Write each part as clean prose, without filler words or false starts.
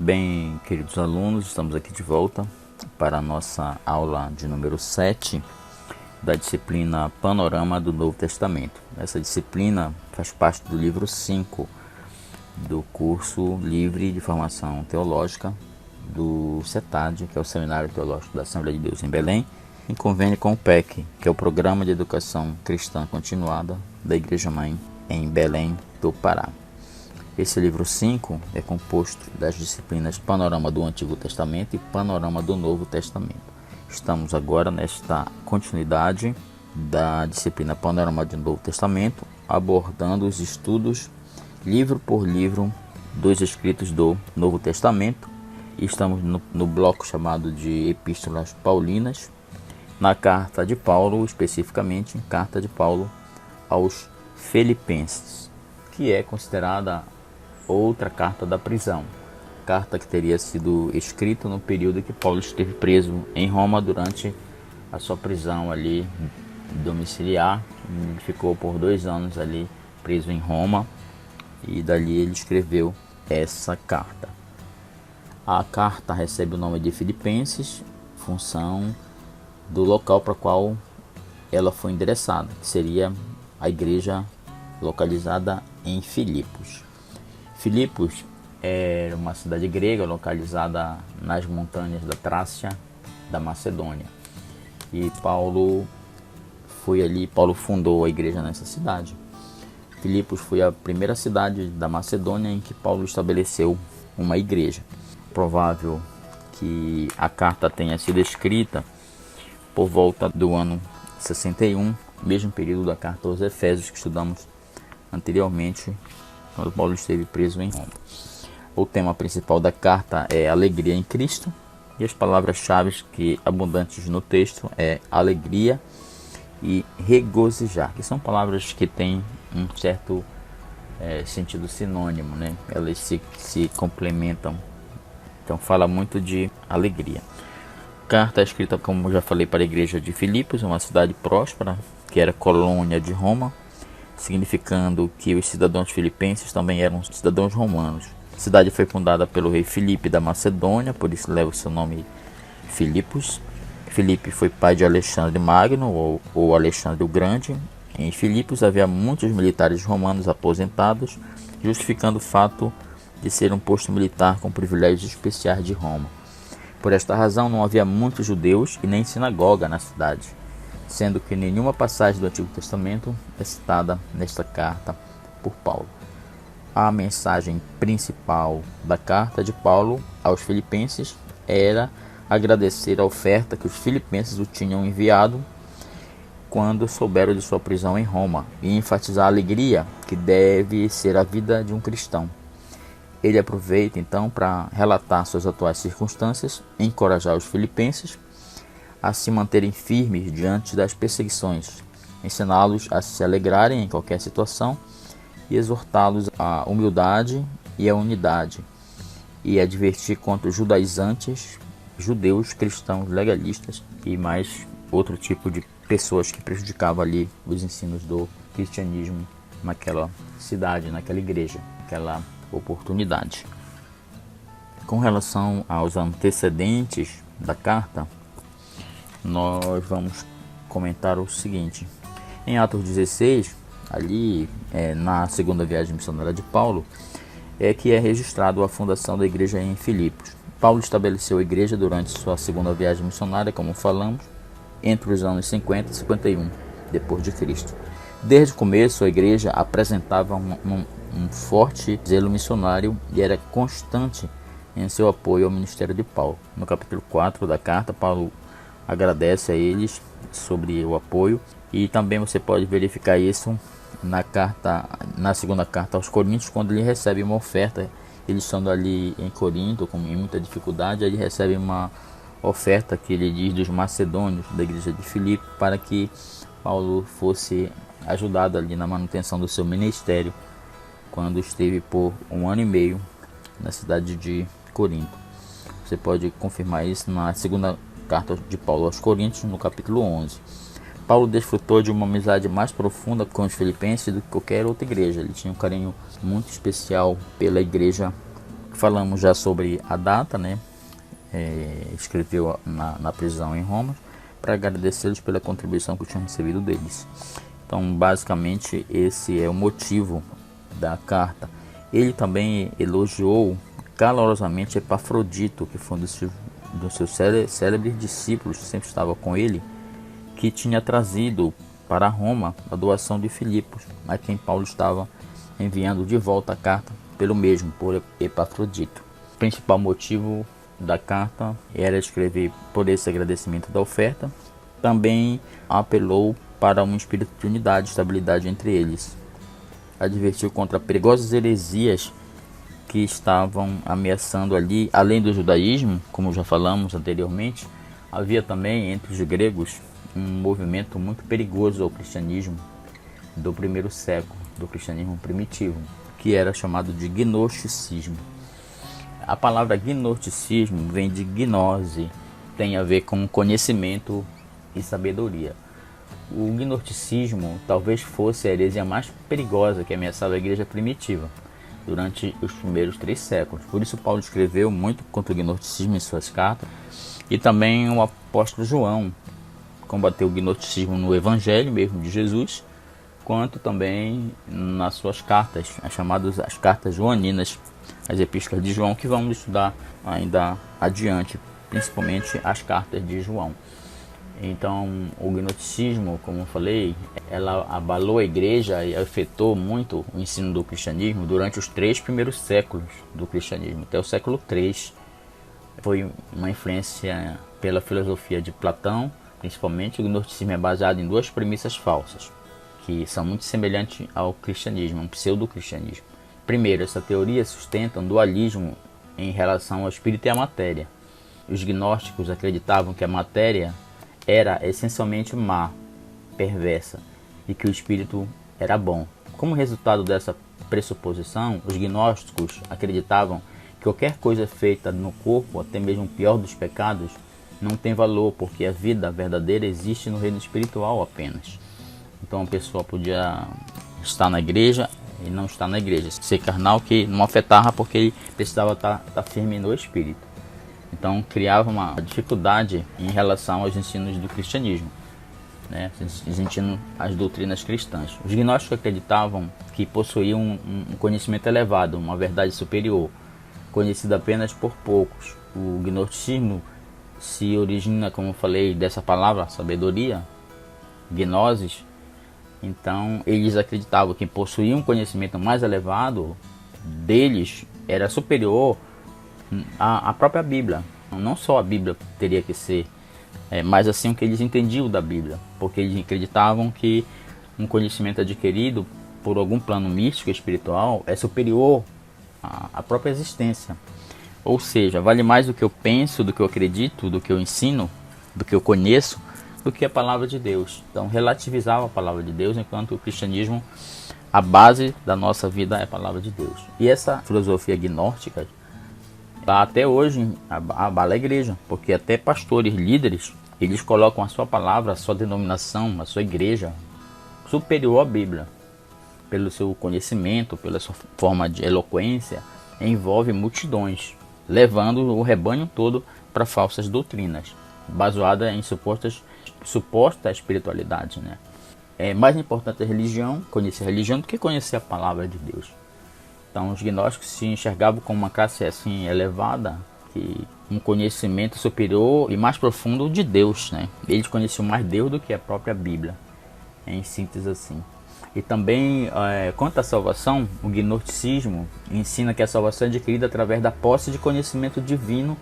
Bem, queridos alunos, estamos aqui de volta para a nossa aula de número 7 da disciplina Panorama do Novo Testamento. Essa disciplina faz parte do livro 5 do curso livre de formação teológica do CETAD, que é o Seminário Teológico da Assembleia de Deus em Belém, em convênio com o PEC, que é o Programa de Educação Cristã Continuada da Igreja Mãe em Belém do Pará. Esse livro 5 é composto das disciplinas Panorama do Antigo Testamento e Panorama do Novo Testamento. Estamos agora nesta continuidade da disciplina Panorama do Novo Testamento, abordando os estudos livro por livro dos escritos do Novo Testamento. Estamos no bloco chamado de Epístolas Paulinas, na carta de Paulo, especificamente carta de Paulo aos Filipenses, que é considerada outra carta da prisão, carta que teria sido escrita no período que Paulo esteve preso em Roma durante a sua prisão ali domiciliar. Ele ficou por 2 anos ali preso em Roma e dali ele escreveu essa carta. A carta recebe o nome de Filipenses, função do local para qual ela foi endereçada, que seria a igreja localizada em Filipos. Filipos era uma cidade grega localizada nas montanhas da Trácia, da Macedônia. E Paulo fundou a igreja nessa cidade. Filipos foi a primeira cidade da Macedônia em que Paulo estabeleceu uma igreja. Provável que a carta tenha sido escrita por volta do ano 61, mesmo período da carta aos Efésios que estudamos anteriormente, quando Paulo esteve preso em Roma. O tema principal da carta é alegria em Cristo, e as palavras-chave que abundantes no texto é alegria e regozijar, que são palavras que têm um certo sentido sinônimo, né? Elas se complementam. Então fala muito de alegria. Carta escrita, como já falei, para a igreja de Filipos, uma cidade próspera, que era colônia de Roma, significando que os cidadãos filipenses também eram cidadãos romanos. A cidade foi fundada pelo rei Filipe da Macedônia, por isso leva o seu nome Filipos. Filipe foi pai de Alexandre Magno, ou Alexandre o Grande. Em Filipos havia muitos militares romanos aposentados, justificando o fato de ser um posto militar com privilégios especiais de Roma. Por esta razão não havia muitos judeus e nem sinagoga na cidade, sendo que nenhuma passagem do Antigo Testamento é citada nesta carta por Paulo. A mensagem principal da carta de Paulo aos Filipenses era agradecer a oferta que os filipenses o tinham enviado quando souberam de sua prisão em Roma e enfatizar a alegria que deve ser a vida de um cristão. Ele aproveita então para relatar suas atuais circunstâncias, encorajar os filipenses a se manterem firmes diante das perseguições, ensiná-los a se alegrarem em qualquer situação e exortá-los à humildade e à unidade, e advertir contra os judaizantes, judeus, cristãos, legalistas e mais outro tipo de pessoas que prejudicavam ali os ensinos do cristianismo naquela cidade, naquela igreja, naquela oportunidade. Com relação aos antecedentes da carta, nós vamos comentar o seguinte. Em Atos 16, ali na segunda viagem missionária de Paulo, é que é registrado a fundação da igreja em Filipos. Paulo estabeleceu a igreja durante sua segunda viagem missionária, como falamos, entre os anos 50 e 51 depois de Cristo. Desde o começo, a igreja apresentava um forte zelo missionário e era constante em seu apoio ao ministério de Paulo. No capítulo 4 da carta, Paulo agradece a eles sobre o apoio, e também você pode verificar isso na segunda carta aos Coríntios, quando ele recebe uma oferta. Eles estando ali em Corinto, com muita dificuldade, ele recebe uma oferta que ele diz dos macedônios da igreja de Filipe, para que Paulo fosse ajudado ali na manutenção do seu ministério, quando esteve por 1 ano e meio na cidade de Corinto. Você pode confirmar isso na segunda carta de Paulo aos Coríntios, no capítulo 11. Paulo desfrutou de uma amizade mais profunda com os filipenses do que qualquer outra igreja. Ele tinha um carinho muito especial pela igreja Falamos já sobre a data, né? Escreveu na prisão em Roma para agradecê-los pela contribuição que tinham recebido deles. Então, basicamente, esse é o motivo da carta. Ele também elogiou calorosamente Epafrodito, que foi um dos seus célebres discípulos, que sempre estava com ele, que tinha trazido para Roma a doação de Filipos, a quem Paulo estava enviando de volta a carta pelo mesmo, por Epafrodito. O principal motivo da carta era escrever por esse agradecimento da oferta. Também apelou para um espírito de unidade e estabilidade entre eles. Advertiu contra perigosas heresias que estavam ameaçando ali, além do judaísmo, como já falamos anteriormente. Havia também entre os gregos um movimento muito perigoso ao cristianismo do primeiro século, do cristianismo primitivo, que era chamado de gnosticismo. A palavra gnosticismo vem de gnose, tem a ver com conhecimento e sabedoria. O gnosticismo talvez fosse a heresia mais perigosa que ameaçava a igreja primitiva durante os primeiros 3 séculos. Por isso Paulo escreveu muito contra o gnosticismo em suas cartas, e também o apóstolo João combateu o gnosticismo no evangelho mesmo de Jesus, quanto também nas suas cartas, as chamadas as cartas joaninas, as epístolas de João, que vamos estudar ainda adiante, principalmente as cartas de João. Então, o gnosticismo, como eu falei, ela abalou a igreja e afetou muito o ensino do cristianismo durante os 3 primeiros séculos do cristianismo, até o século 3. Foi uma influência pela filosofia de Platão, principalmente. O gnosticismo é baseado em 2 premissas falsas, que são muito semelhantes ao cristianismo, um pseudo-cristianismo. Primeiro, essa teoria sustenta um dualismo em relação ao espírito e à matéria. Os gnósticos acreditavam que a matéria era essencialmente má, perversa, e que o espírito era bom. Como resultado dessa pressuposição, os gnósticos acreditavam que qualquer coisa feita no corpo, até mesmo o pior dos pecados, não tem valor, porque a vida verdadeira existe no reino espiritual apenas. Então a pessoa podia estar na igreja e não estar na igreja, ser carnal, que não afetava, porque ele precisava estar firme no espírito. Então criava uma dificuldade em relação aos ensinos do cristianismo, né? Ensinando as doutrinas cristãs. Os gnósticos acreditavam que possuíam um conhecimento elevado, uma verdade superior, conhecida apenas por poucos. O gnosticismo se origina, como eu falei, dessa palavra sabedoria, gnosis. Então eles acreditavam que possuíam um conhecimento mais elevado deles, era superior à própria Bíblia. Não só a Bíblia teria que ser, mas assim o que eles entendiam da Bíblia, porque eles acreditavam que um conhecimento adquirido por algum plano místico espiritual é superior à própria existência. Ou seja, vale mais do que eu penso, do que eu acredito, do que eu ensino, do que eu conheço, do que a palavra de Deus. Então relativizava a palavra de Deus, enquanto o cristianismo, a base da nossa vida é a palavra de Deus. E essa filosofia gnóstica até hoje abala a igreja, porque até pastores, líderes, eles colocam a sua palavra, a sua denominação, a sua igreja superior à Bíblia, pelo seu conhecimento, pela sua forma de eloquência, envolve multidões, levando o rebanho todo para falsas doutrinas, baseadas em suposta espiritualidade, né? É mais importante a religião, conhecer a religião, do que conhecer a palavra de Deus. Então os gnósticos se enxergavam como uma classe assim elevada, que um conhecimento superior e mais profundo de Deus, né? Eles conheciam mais Deus do que a própria Bíblia, em síntese assim. E também quanto à salvação, o gnosticismo ensina que a salvação é adquirida através da posse de conhecimento divino,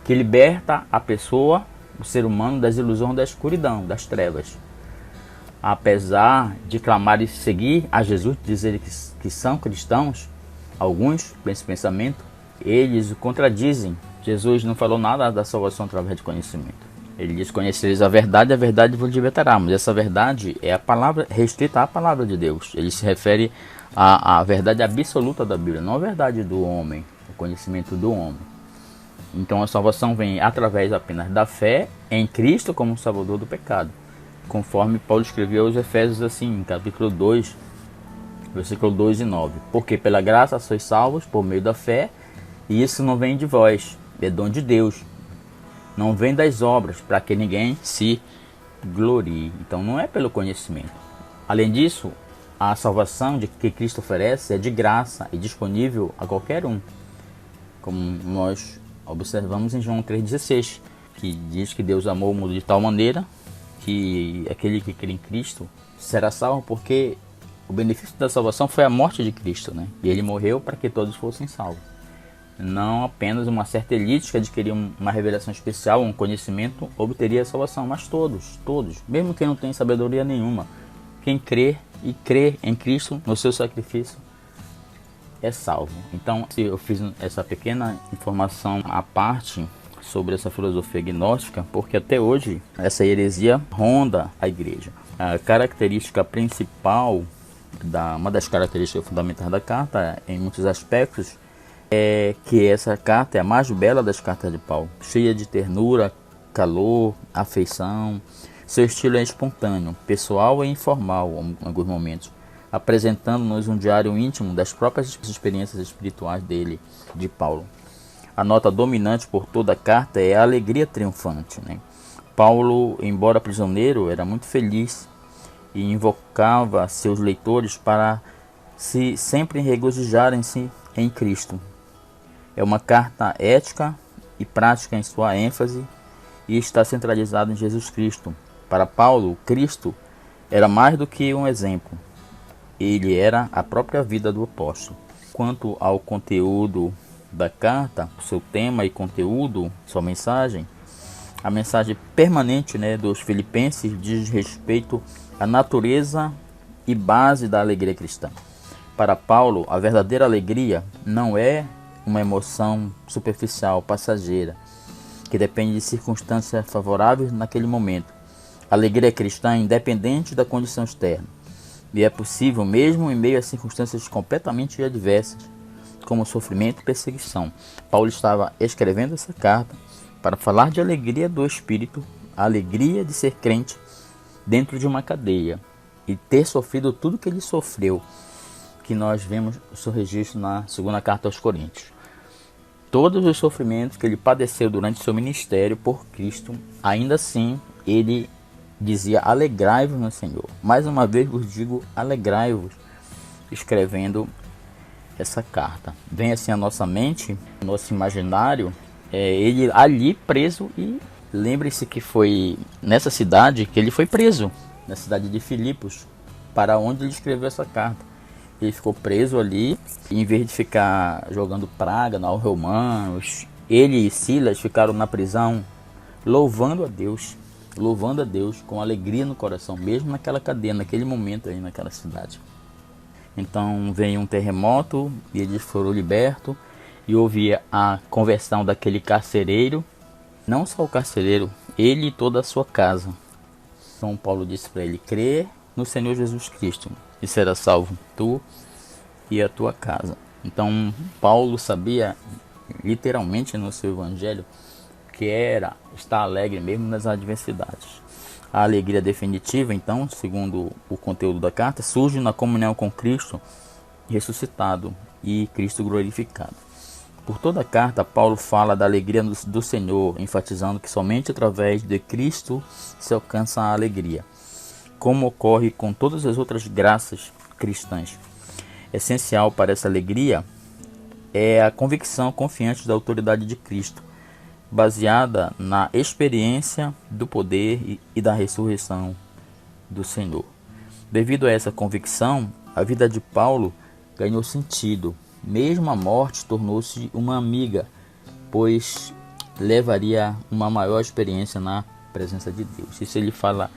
que liberta a pessoa, o ser humano, das ilusões da escuridão, das trevas. Apesar de clamar e seguir a Jesus, dizer que são cristãos, alguns, com esse pensamento, eles o contradizem. Jesus não falou nada da salvação através de conhecimento. Ele diz: conhecereis a verdade vos libertará. Mas essa verdade é a palavra, restrita à palavra de Deus. Ele se refere à verdade absoluta da Bíblia, não a verdade do homem, o conhecimento do homem. Então a salvação vem através apenas da fé em Cristo como Salvador do pecado, conforme Paulo escreveu aos Efésios assim, em capítulo 2, versículo 2 e 9. Porque pela graça sois salvos por meio da fé, E isso não vem de vós, é dom de Deus. Não vem das obras, para que ninguém se glorie. Então não é pelo conhecimento. Além disso, a salvação de que Cristo oferece é de graça e disponível a qualquer um. Como nós observamos em João 3,16, que diz que Deus amou o mundo de tal maneira que aquele que crê em Cristo será salvo, porque o benefício da salvação foi a morte de Cristo, né? E ele morreu para que todos fossem salvos. Não apenas uma certa elite que adquiria uma revelação especial, um conhecimento, obteria a salvação, mas todos, mesmo quem não tem sabedoria nenhuma, quem crê e crê em Cristo, no seu sacrifício, é salvo. Então, eu fiz essa pequena informação à parte sobre essa filosofia gnóstica, porque até hoje essa heresia ronda a igreja. A característica principal, uma das características fundamentais da carta, em muitos aspectos, é que essa carta é a mais bela das cartas de Paulo, cheia de ternura, calor, afeição. Seu estilo é espontâneo, pessoal e informal em alguns momentos, apresentando-nos um diário íntimo das próprias experiências espirituais dele, de Paulo. A nota dominante por toda a carta é a alegria triunfante, né? Paulo, embora prisioneiro, era muito feliz e invocava seus leitores para se sempre regozijarem-se em Cristo. É uma carta ética e prática em sua ênfase e está centralizada em Jesus Cristo. Para Paulo, Cristo era mais do que um exemplo. Ele era a própria vida do apóstolo. Quanto ao conteúdo da carta, seu tema e conteúdo, sua mensagem, a mensagem permanente, né, dos filipenses diz respeito à natureza e base da alegria cristã. Para Paulo, a verdadeira alegria não é uma emoção superficial, passageira, que depende de circunstâncias favoráveis naquele momento. A alegria cristã é independente da condição externa e é possível mesmo em meio a circunstâncias completamente adversas, como sofrimento e perseguição. Paulo estava escrevendo essa carta para falar de alegria do Espírito, a alegria de ser crente dentro de uma cadeia e ter sofrido tudo que ele sofreu, que nós vemos o seu registro na segunda carta aos Coríntios. Todos os sofrimentos que ele padeceu durante seu ministério por Cristo, ainda assim ele dizia: alegrai-vos no Senhor. Mais uma vez vos digo, alegrai-vos, escrevendo essa carta. Vem assim a nossa mente, nosso imaginário, ele ali preso, e lembre-se que foi nessa cidade que ele foi preso, na cidade de Filipos, para onde ele escreveu essa carta. Ele ficou preso ali, e em vez de ficar jogando praga aos romanos, ele e Silas ficaram na prisão louvando a Deus com alegria no coração, mesmo naquela cadeia, naquele momento aí naquela cidade. Então veio um terremoto e eles foram libertos, e houve a conversão daquele carcereiro, não só o carcereiro, ele e toda a sua casa. Então Paulo disse para ele: crê no Senhor Jesus Cristo e será salvo tu e a tua casa. Então Paulo sabia literalmente no seu evangelho que era estar alegre mesmo nas adversidades. A alegria definitiva, então, segundo o conteúdo da carta, surge na comunhão com Cristo ressuscitado e Cristo glorificado. Por toda a carta, Paulo fala da alegria do Senhor, enfatizando que somente através de Cristo se alcança a alegria, como ocorre com todas as outras graças cristãs. Essencial para essa alegria é a convicção confiante da autoridade de Cristo, baseada na experiência do poder e da ressurreição do Senhor. Devido a essa convicção, a vida de Paulo ganhou sentido. Mesmo a morte tornou-se uma amiga, pois levaria uma maior experiência na presença de Deus. Isso ele fala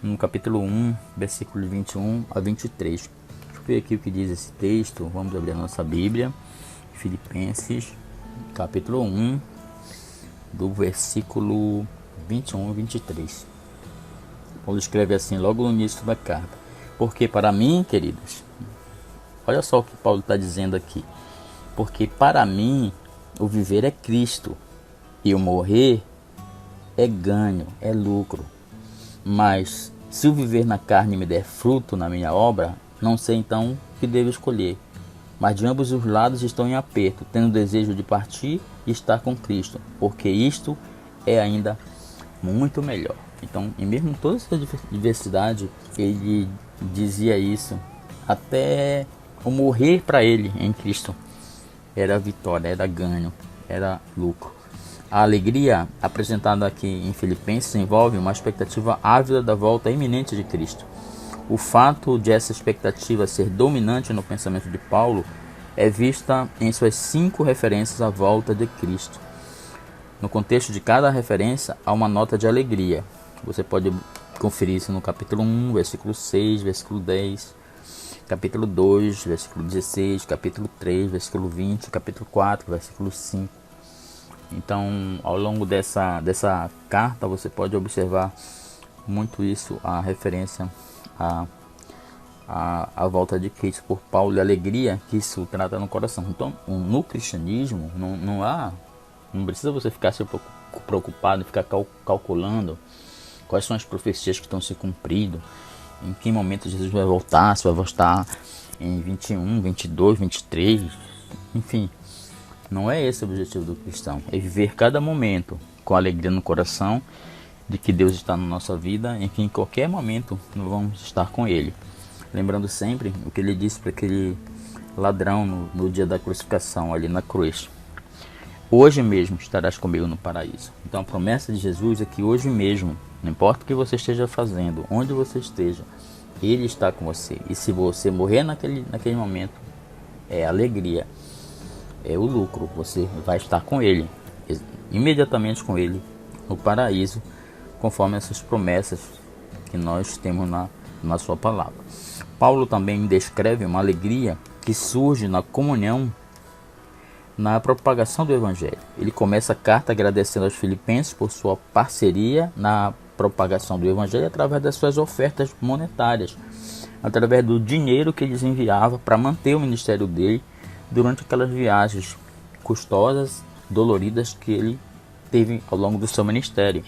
no capítulo 1, versículos 21 a 23. Deixa eu ver aqui o que diz esse texto. Vamos abrir a nossa Bíblia. Filipenses, capítulo 1, do versículo 21 a 23. Paulo escreve assim, logo no início da carta: porque para mim, queridos, olha só o que Paulo está dizendo aqui: porque para mim o viver é Cristo e o morrer é ganho, é lucro. Mas se o viver na carne me der fruto na minha obra, não sei então o que devo escolher. mas de ambos os lados estão em aperto, tendo desejo de partir e estar com Cristo, porque isto é ainda muito melhor. Então, e mesmo toda essa diversidade, ele dizia isso, até o morrer para ele em Cristo era vitória, era ganho, era lucro. A alegria apresentada aqui em Filipenses envolve uma expectativa ávida da volta iminente de Cristo. O fato de essa expectativa ser dominante no pensamento de Paulo é vista em suas 5 referências à volta de Cristo. No contexto de cada referência há uma nota de alegria. Você pode conferir isso no capítulo 1, versículo 6, versículo 10, capítulo 2, versículo 16, capítulo 3, versículo 20, capítulo 4, versículo 5. Então, ao longo dessa carta, você pode observar muito isso, a referência à volta de Cristo por Paulo e a alegria que isso trata no coração. Então, no cristianismo, não precisa você ficar se preocupado, ficar calculando quais são as profecias que estão se cumprindo, em que momento Jesus vai voltar, se vai voltar em 21, 22, 23, enfim. Não é esse o objetivo do cristão, é viver cada momento com alegria no coração de que Deus está na nossa vida e que em qualquer momento nós vamos estar com Ele. Lembrando sempre o que Ele disse para aquele ladrão no dia da crucificação ali na cruz: hoje mesmo estarás comigo no paraíso. Então a promessa de Jesus é que hoje mesmo, não importa o que você esteja fazendo, onde você esteja, Ele está com você. E se você morrer naquele momento, é alegria, é o lucro, você vai estar com Ele, imediatamente com Ele, no paraíso, conforme essas promessas que nós temos na sua palavra. Paulo também descreve uma alegria que surge na comunhão, na propagação do Evangelho. Ele começa a carta agradecendo aos filipenses por sua parceria na propagação do Evangelho através das suas ofertas monetárias, através do dinheiro que eles enviavam para manter o ministério dele durante aquelas viagens custosas, doloridas que ele teve ao longo do seu ministério.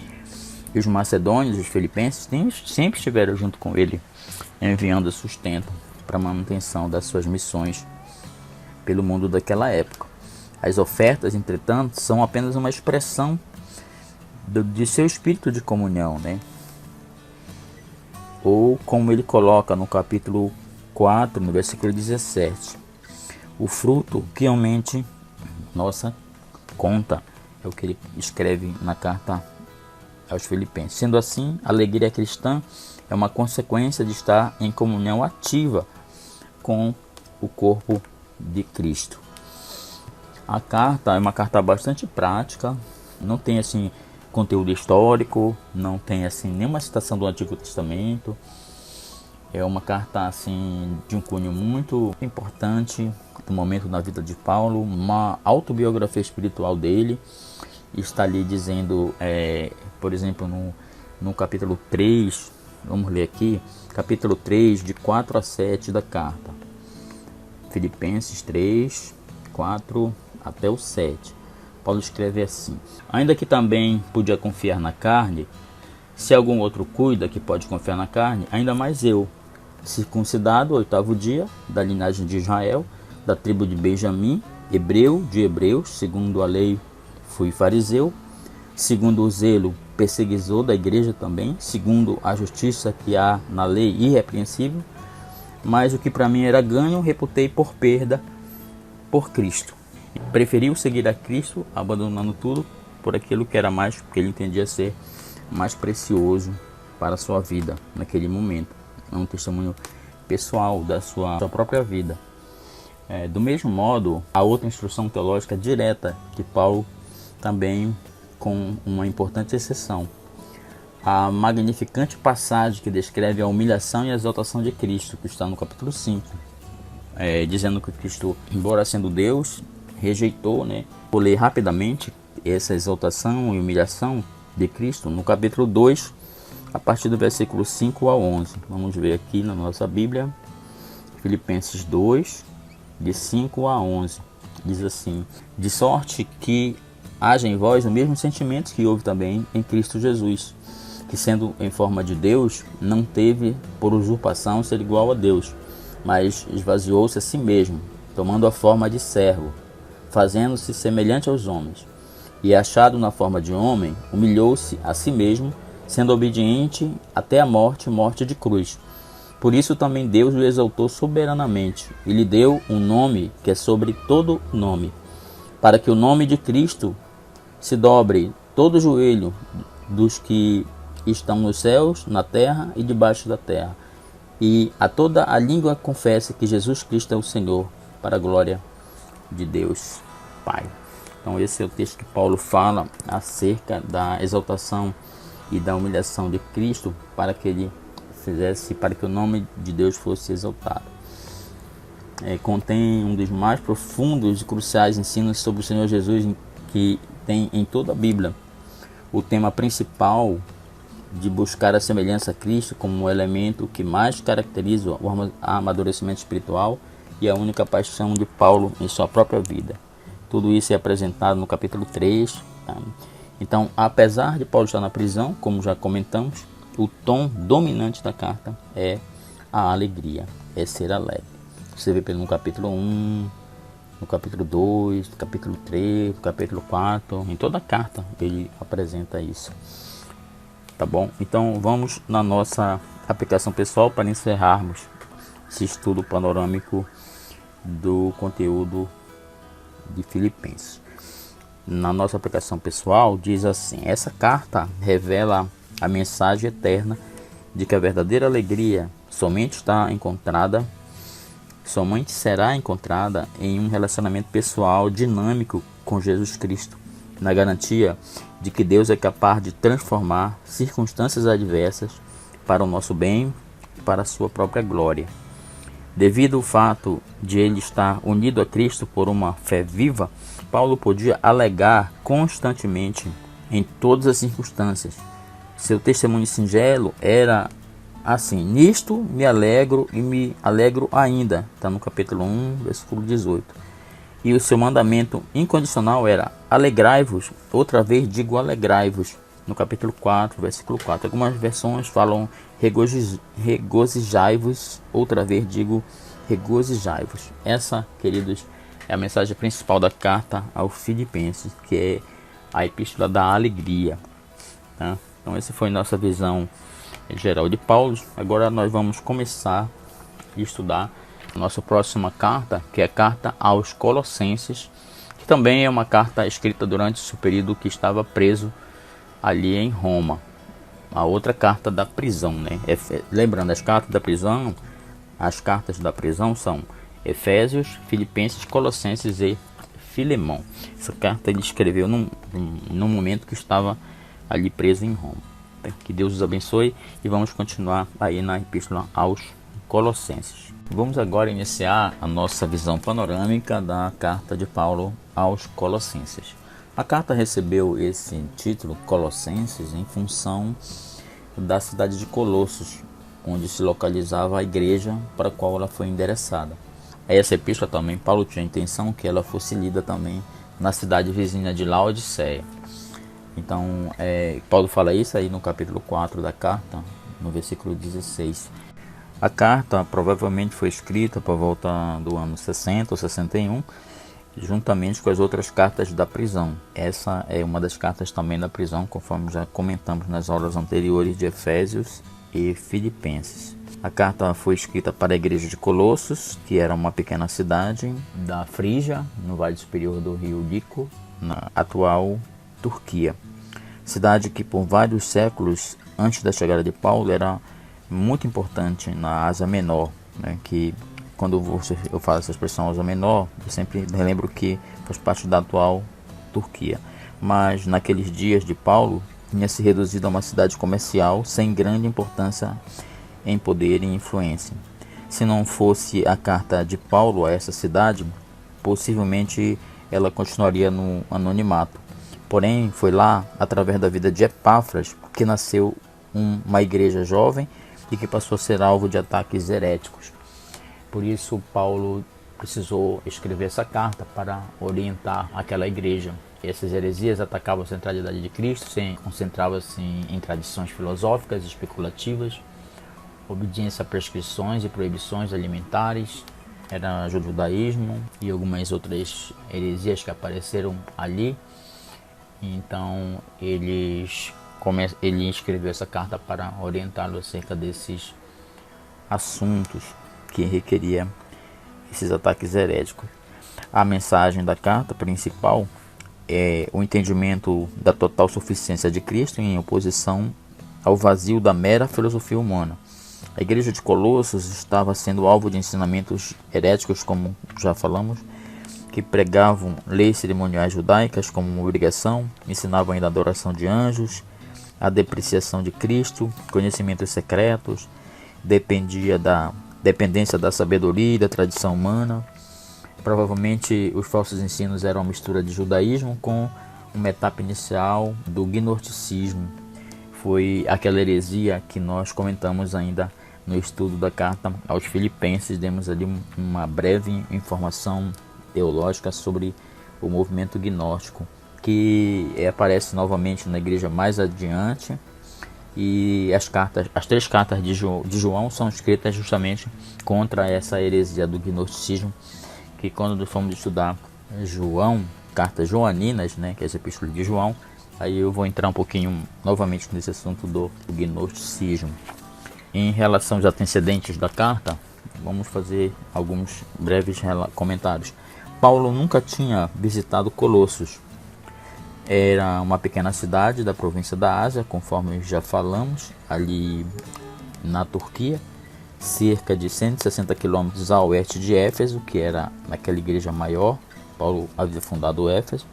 E os macedônios, os filipenses, sempre estiveram junto com ele, enviando sustento para a manutenção das suas missões pelo mundo daquela época. As ofertas, entretanto, são apenas uma expressão de seu espírito de comunhão, né? Ou como ele coloca no capítulo 4, no versículo 17, o fruto que aumente nossa conta, é o que ele escreve na carta aos Filipenses. Sendo assim, a alegria cristã é uma consequência de estar em comunhão ativa com o corpo de Cristo. A carta é uma carta bastante prática, não tem assim conteúdo histórico, não tem assim nenhuma citação do Antigo Testamento. É uma carta assim de um cunho muito importante do momento na vida de Paulo, uma autobiografia espiritual dele. Está ali dizendo, por exemplo, no capítulo 3, vamos ler aqui, capítulo 3, de 4 a 7 da carta. Filipenses 3, 4 até o 7. Paulo escreve assim: ainda que também podia confiar na carne, se algum outro cuida que pode confiar na carne, ainda mais eu, circuncidado ao 8º dia, da linhagem de Israel, da tribo de Benjamim, hebreu de hebreus, segundo a lei fui fariseu, segundo o zelo perseguidor da igreja também, segundo a justiça que há na lei irrepreensível, mas o que para mim era ganho, reputei por perda por Cristo. Preferiu seguir a Cristo, abandonando tudo por aquilo que era mais, que ele entendia ser mais precioso para a sua vida naquele momento. É um testemunho pessoal da sua própria vida. Do mesmo modo, há outra instrução teológica direta de Paulo, também com uma importante exceção. A magnificante passagem que descreve a humilhação e a exaltação de Cristo, que está no capítulo 5, dizendo que Cristo, embora sendo Deus, rejeitou, né? Vou ler rapidamente essa exaltação e humilhação de Cristo no capítulo 2, a partir do versículo 5 a 11. Vamos ver aqui na nossa Bíblia, Filipenses 2, de 5 a 11. Diz assim: de sorte que haja em vós o mesmo sentimento que houve também em Cristo Jesus, que sendo em forma de Deus, não teve por usurpação ser igual a Deus, mas esvaziou-se a si mesmo, tomando a forma de servo, fazendo-se semelhante aos homens. E achado na forma de homem, humilhou-se a si mesmo, sendo obediente até a morte, morte de cruz. Por isso também Deus o exaltou soberanamente, e lhe deu um nome que é sobre todo nome, para que o nome de Cristo se dobre todo o joelho dos que estão nos céus, na terra e debaixo da terra, e a toda a língua confesse que Jesus Cristo é o Senhor, para a glória de Deus Pai. Então esse é o texto que Paulo fala acerca da exaltação e da humilhação de Cristo, para que ele fizesse, para que o nome de Deus fosse exaltado. Contém um dos mais profundos e cruciais ensinos sobre o Senhor Jesus que tem em toda a Bíblia. O tema principal de buscar a semelhança a Cristo como um elemento que mais caracteriza o amadurecimento espiritual e a única paixão de Paulo em sua própria vida. Tudo isso é apresentado no capítulo 3. Tá? Então, apesar de Paulo estar na prisão, como já comentamos, o tom dominante da carta é a alegria, é ser alegre. Você vê no capítulo 1, no capítulo 2, no capítulo 3, no capítulo 4, em toda a carta ele apresenta isso. Tá bom? Então vamos na nossa aplicação pessoal para encerrarmos esse estudo panorâmico do conteúdo de Filipenses. Na nossa aplicação pessoal diz assim: essa carta revela a mensagem eterna de que a verdadeira alegria somente será encontrada em um relacionamento pessoal dinâmico com Jesus Cristo, na garantia de que Deus é capaz de transformar circunstâncias adversas para o nosso bem e para a sua própria glória. Devido ao fato de ele estar unido a Cristo por uma fé viva, Paulo podia alegar constantemente em todas as circunstâncias. Seu testemunho singelo era assim: nisto me alegro e me alegro ainda. Está no capítulo 1, versículo 18. E o seu mandamento incondicional era: alegrai-vos. Outra vez digo alegrai-vos. No capítulo 4, versículo 4. Algumas versões falam regozijai-vos. Outra vez digo regozijai-vos. Essa, queridos, é a mensagem principal da carta aos Filipenses, que é a epístola da alegria. Tá? Então essa foi nossa visão geral de Paulo. Agora nós vamos começar a estudar a nossa próxima carta, que é a carta aos Colossenses, que também é uma carta escrita durante o seu período que estava preso ali em Roma. A outra carta da prisão, né? Lembrando, as cartas da prisão são Efésios, Filipenses, Colossenses e Filemão. Essa carta ele escreveu num momento que estava ali preso em Roma. Que Deus os abençoe e vamos continuar aí na epístola aos Colossenses. Vamos agora iniciar a nossa visão panorâmica da carta de Paulo aos Colossenses. A carta recebeu esse título, Colossenses, em função da cidade de Colossos, onde se localizava a igreja para a qual ela foi endereçada. Essa epístola também, Paulo tinha a intenção que ela fosse lida também na cidade vizinha de Laodiceia. Então, Paulo fala isso aí no capítulo 4 da carta, no versículo 16. A carta provavelmente foi escrita por volta do ano 60 ou 61, juntamente com as outras cartas da prisão. Essa é uma das cartas também da prisão, conforme já comentamos nas aulas anteriores de Efésios e Filipenses. A carta foi escrita para a igreja de Colossos, que era uma pequena cidade da Frígia, no vale superior do rio Lico, na atual Turquia. Cidade que por vários séculos antes da chegada de Paulo era muito importante na Ásia Menor, né? Que quando eu falo essa expressão Ásia Menor, eu sempre relembro que faz parte da atual Turquia. Mas naqueles dias de Paulo, tinha se reduzido a uma cidade comercial sem grande importância em poder e influência. Se não fosse a carta de Paulo a essa cidade, possivelmente ela continuaria no anonimato. Porém, foi lá, através da vida de Epáfras, que nasceu uma igreja jovem e que passou a ser alvo de ataques heréticos. Por isso, Paulo precisou escrever essa carta para orientar aquela igreja. Essas heresias atacavam a centralidade de Cristo, concentravam-se em tradições filosóficas e especulativas, obediência a prescrições e proibições alimentares, era judaísmo e algumas outras heresias que apareceram ali. Então ele escreveu essa carta para orientá-lo acerca desses assuntos que requeria esses ataques heréticos. A mensagem da carta principal é o entendimento da total suficiência de Cristo em oposição ao vazio da mera filosofia humana. A igreja de Colossos estava sendo alvo de ensinamentos heréticos, como já falamos, que pregavam leis cerimoniais judaicas como uma obrigação, ensinavam ainda a adoração de anjos, a depreciação de Cristo, conhecimentos secretos, dependência da sabedoria e da tradição humana. Provavelmente os falsos ensinos eram uma mistura de judaísmo com uma etapa inicial do gnosticismo. Foi aquela heresia que nós comentamos ainda no estudo da carta aos Filipenses. Demos ali uma breve informação teológica sobre o movimento gnóstico, que aparece novamente na igreja mais adiante. E as três cartas de João são escritas justamente contra essa heresia do gnosticismo, que quando nós formos estudar João, cartas joaninas, né, que é essa epístola de João, aí eu vou entrar um pouquinho novamente nesse assunto do gnosticismo. Em relação aos antecedentes da carta, vamos fazer alguns breves comentários. Paulo nunca tinha visitado Colossos. Era uma pequena cidade da província da Ásia, conforme já falamos, ali na Turquia, cerca de 160 quilômetros a oeste de Éfeso, que era naquela igreja maior. Paulo havia fundado Éfeso.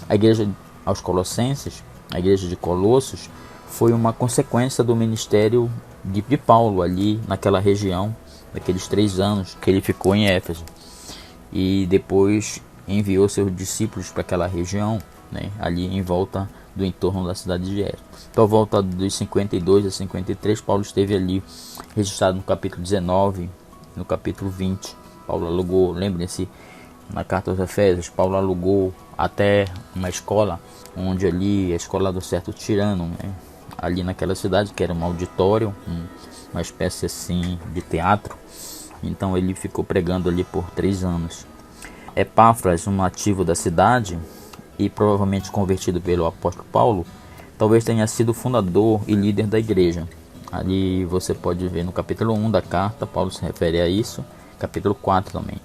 A igreja aos Colossenses, a igreja de Colossos, foi uma consequência do ministério de Paulo ali naquela região, naqueles 3 anos que ele ficou em Éfeso. E depois enviou seus discípulos para aquela região, né, ali em volta do entorno da cidade de Éfeso. Então, a volta dos 52 a 53, Paulo esteve ali registrado no capítulo 19, no capítulo 20. Paulo alugou, lembrem-se, na carta aos Efésios, Paulo alugou até uma escola, onde ali, a escola do certo tirano, né, ali naquela cidade, que era um auditório, uma espécie assim de teatro. Então ele ficou pregando ali por 3 anos. Epáfras, um nativo da cidade e provavelmente convertido pelo apóstolo Paulo, talvez tenha sido fundador e líder da igreja. Ali você pode ver no capítulo 1 da carta, Paulo se refere a isso, capítulo 4 também.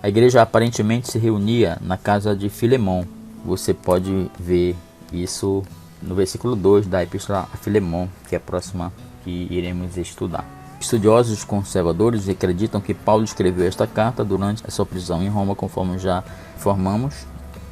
A igreja aparentemente se reunia na casa de Filemon. Você pode ver isso no versículo 2 da epístola a Filemon, que é a próxima que iremos estudar. Estudiosos conservadores acreditam que Paulo escreveu esta carta durante a sua prisão em Roma, conforme já informamos,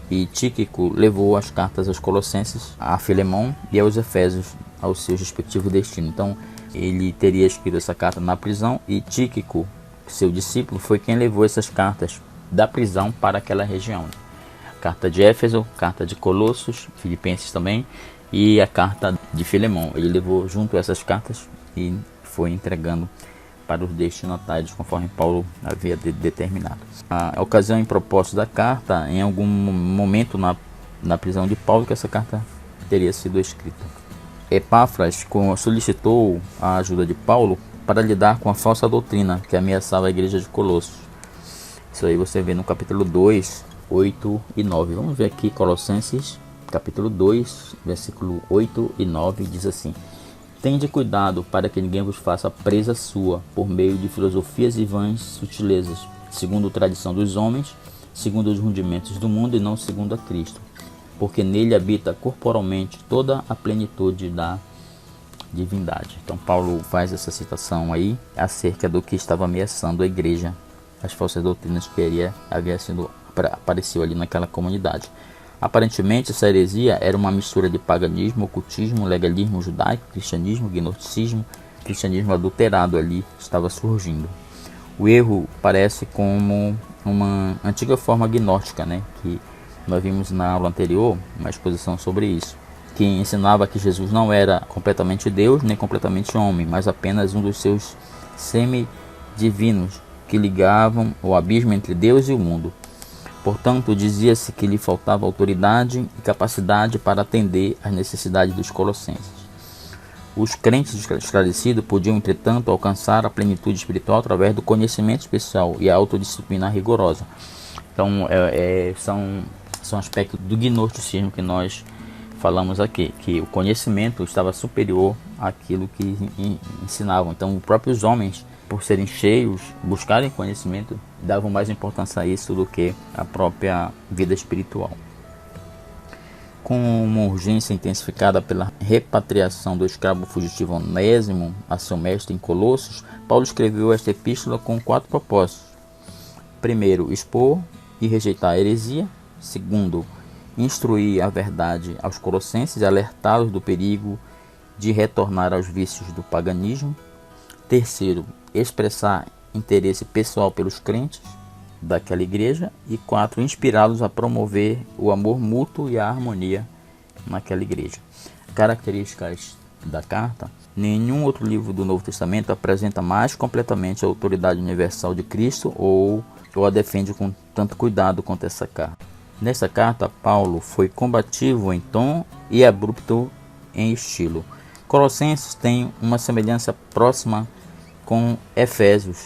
e Tíquico levou as cartas aos Colossenses, a Filemon e aos Efésios aos seus respectivos destinos. Então ele teria escrito essa carta na prisão, e Tíquico, seu discípulo, foi quem levou essas cartas da prisão para aquela região. Carta de Éfeso, carta de Colossos, Filipenses também, e a carta de Filemon. Ele levou junto essas cartas e foi entregando para os destinatários, conforme Paulo havia determinado. A ocasião e propósito da carta, em algum momento na prisão de Paulo, que essa carta teria sido escrita. Epáfras solicitou a ajuda de Paulo para lidar com a falsa doutrina que ameaçava a igreja de Colossos. Isso aí você vê no capítulo 2, 8 e 9. Vamos ver aqui Colossenses, capítulo 2, versículo 8 e 9, diz assim: Tende cuidado para que ninguém vos faça presa sua, por meio de filosofias e vãs sutilezas, segundo a tradição dos homens, segundo os rudimentos do mundo e não segundo a Cristo, porque nele habita corporalmente toda a plenitude da divindade. Então Paulo faz essa citação aí acerca do que estava ameaçando a igreja, as falsas doutrinas que apareceu ali naquela comunidade. Aparentemente essa heresia era uma mistura de paganismo, ocultismo, legalismo judaico, cristianismo, gnosticismo, cristianismo adulterado ali estava surgindo. O erro parece como uma antiga forma gnóstica, né, que nós vimos na aula anterior, uma exposição sobre isso, que ensinava que Jesus não era completamente Deus nem completamente homem, mas apenas um dos seus semidivinos que ligavam o abismo entre Deus e o mundo. Portanto, dizia-se que lhe faltava autoridade e capacidade para atender às necessidades dos colossenses. Os crentes esclarecidos podiam, entretanto, alcançar a plenitude espiritual através do conhecimento especial e a autodisciplina rigorosa. Então, são aspectos do gnosticismo que nós falamos aqui, que o conhecimento estava superior àquilo que ensinavam. Então, os próprios homens, por serem cheios, buscarem conhecimento, davam mais importância a isso do que a própria vida espiritual. Com uma urgência intensificada pela repatriação do escravo fugitivo Onésimo a seu mestre em Colossos, Paulo escreveu esta epístola com 4 propósitos. Primeiro, expor e rejeitar a heresia. Segundo, instruir a verdade aos colossenses e alertá-los do perigo de retornar aos vícios do paganismo. Terceiro, expressar interesse pessoal pelos crentes daquela igreja. E 4, inspirá-los a promover o amor mútuo e a harmonia naquela igreja. Características da carta: nenhum outro livro do Novo Testamento apresenta mais completamente a autoridade universal de Cristo ou a defende com tanto cuidado quanto essa carta. Nessa carta, Paulo foi combativo em tom e abrupto em estilo. Colossenses tem uma semelhança próxima com Efésios,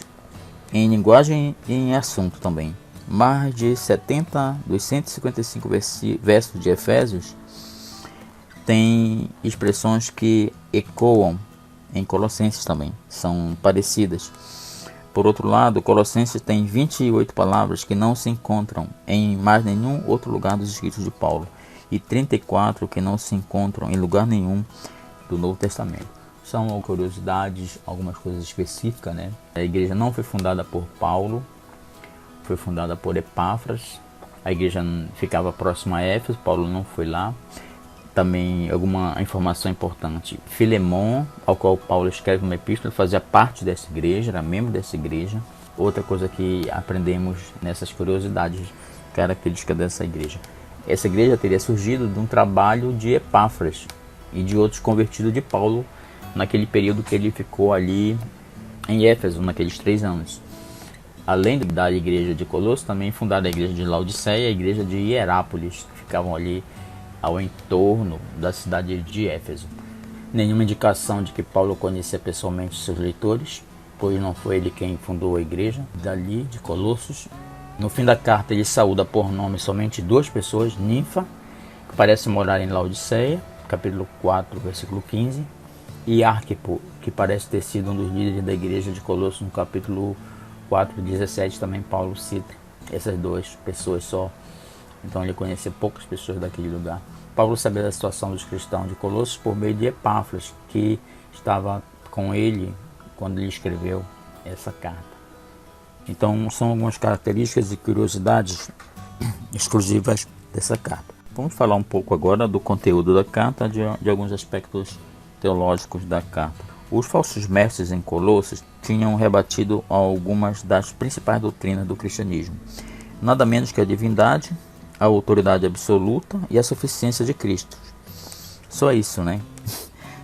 em linguagem e em assunto também. Mais de 70 dos 155 versos de Efésios têm expressões que ecoam em Colossenses também, são parecidas. Por outro lado, Colossenses tem 28 palavras que não se encontram em mais nenhum outro lugar dos escritos de Paulo e 34 que não se encontram em lugar nenhum do Novo Testamento. São curiosidades, algumas coisas específicas, né? A igreja não foi fundada por Paulo, foi fundada por Epáfras. A igreja ficava próxima a Éfeso, Paulo não foi lá. Também alguma informação importante: Filemon, ao qual Paulo escreve uma epístola, fazia parte dessa igreja, era membro dessa igreja. Outra coisa que aprendemos nessas curiosidades características dessa igreja: essa igreja teria surgido de um trabalho de Epáfras e de outros convertidos de Paulo naquele período que ele ficou ali em Éfeso, naqueles 3 anos. Além da igreja de Colossos, também fundaram a igreja de Laodiceia e a igreja de Hierápolis, que ficavam ali ao entorno da cidade de Éfeso. Nenhuma indicação de que Paulo conhecia pessoalmente seus leitores, pois não foi ele quem fundou a igreja dali de Colossos. No fim da carta, ele saúda por nome somente 2 pessoas: Ninfa, que parece morar em Laodiceia, capítulo 4, versículo 15, e Arquipo, que parece ter sido um dos líderes da igreja de Colossos, no capítulo 4, 17, também Paulo cita essas 2 pessoas só. Então ele conhecia poucas pessoas daquele lugar. Paulo sabia da situação dos cristãos de Colossos por meio de Epáfras, que estava com ele quando ele escreveu essa carta. Então são algumas características e curiosidades exclusivas dessa carta. Vamos falar um pouco agora do conteúdo da carta, de alguns aspectos teológicos da carta. Os falsos mestres em Colossos tinham rebatido algumas das principais doutrinas do cristianismo, nada menos que a divindade, a autoridade absoluta e a suficiência de Cristo. Só isso, né?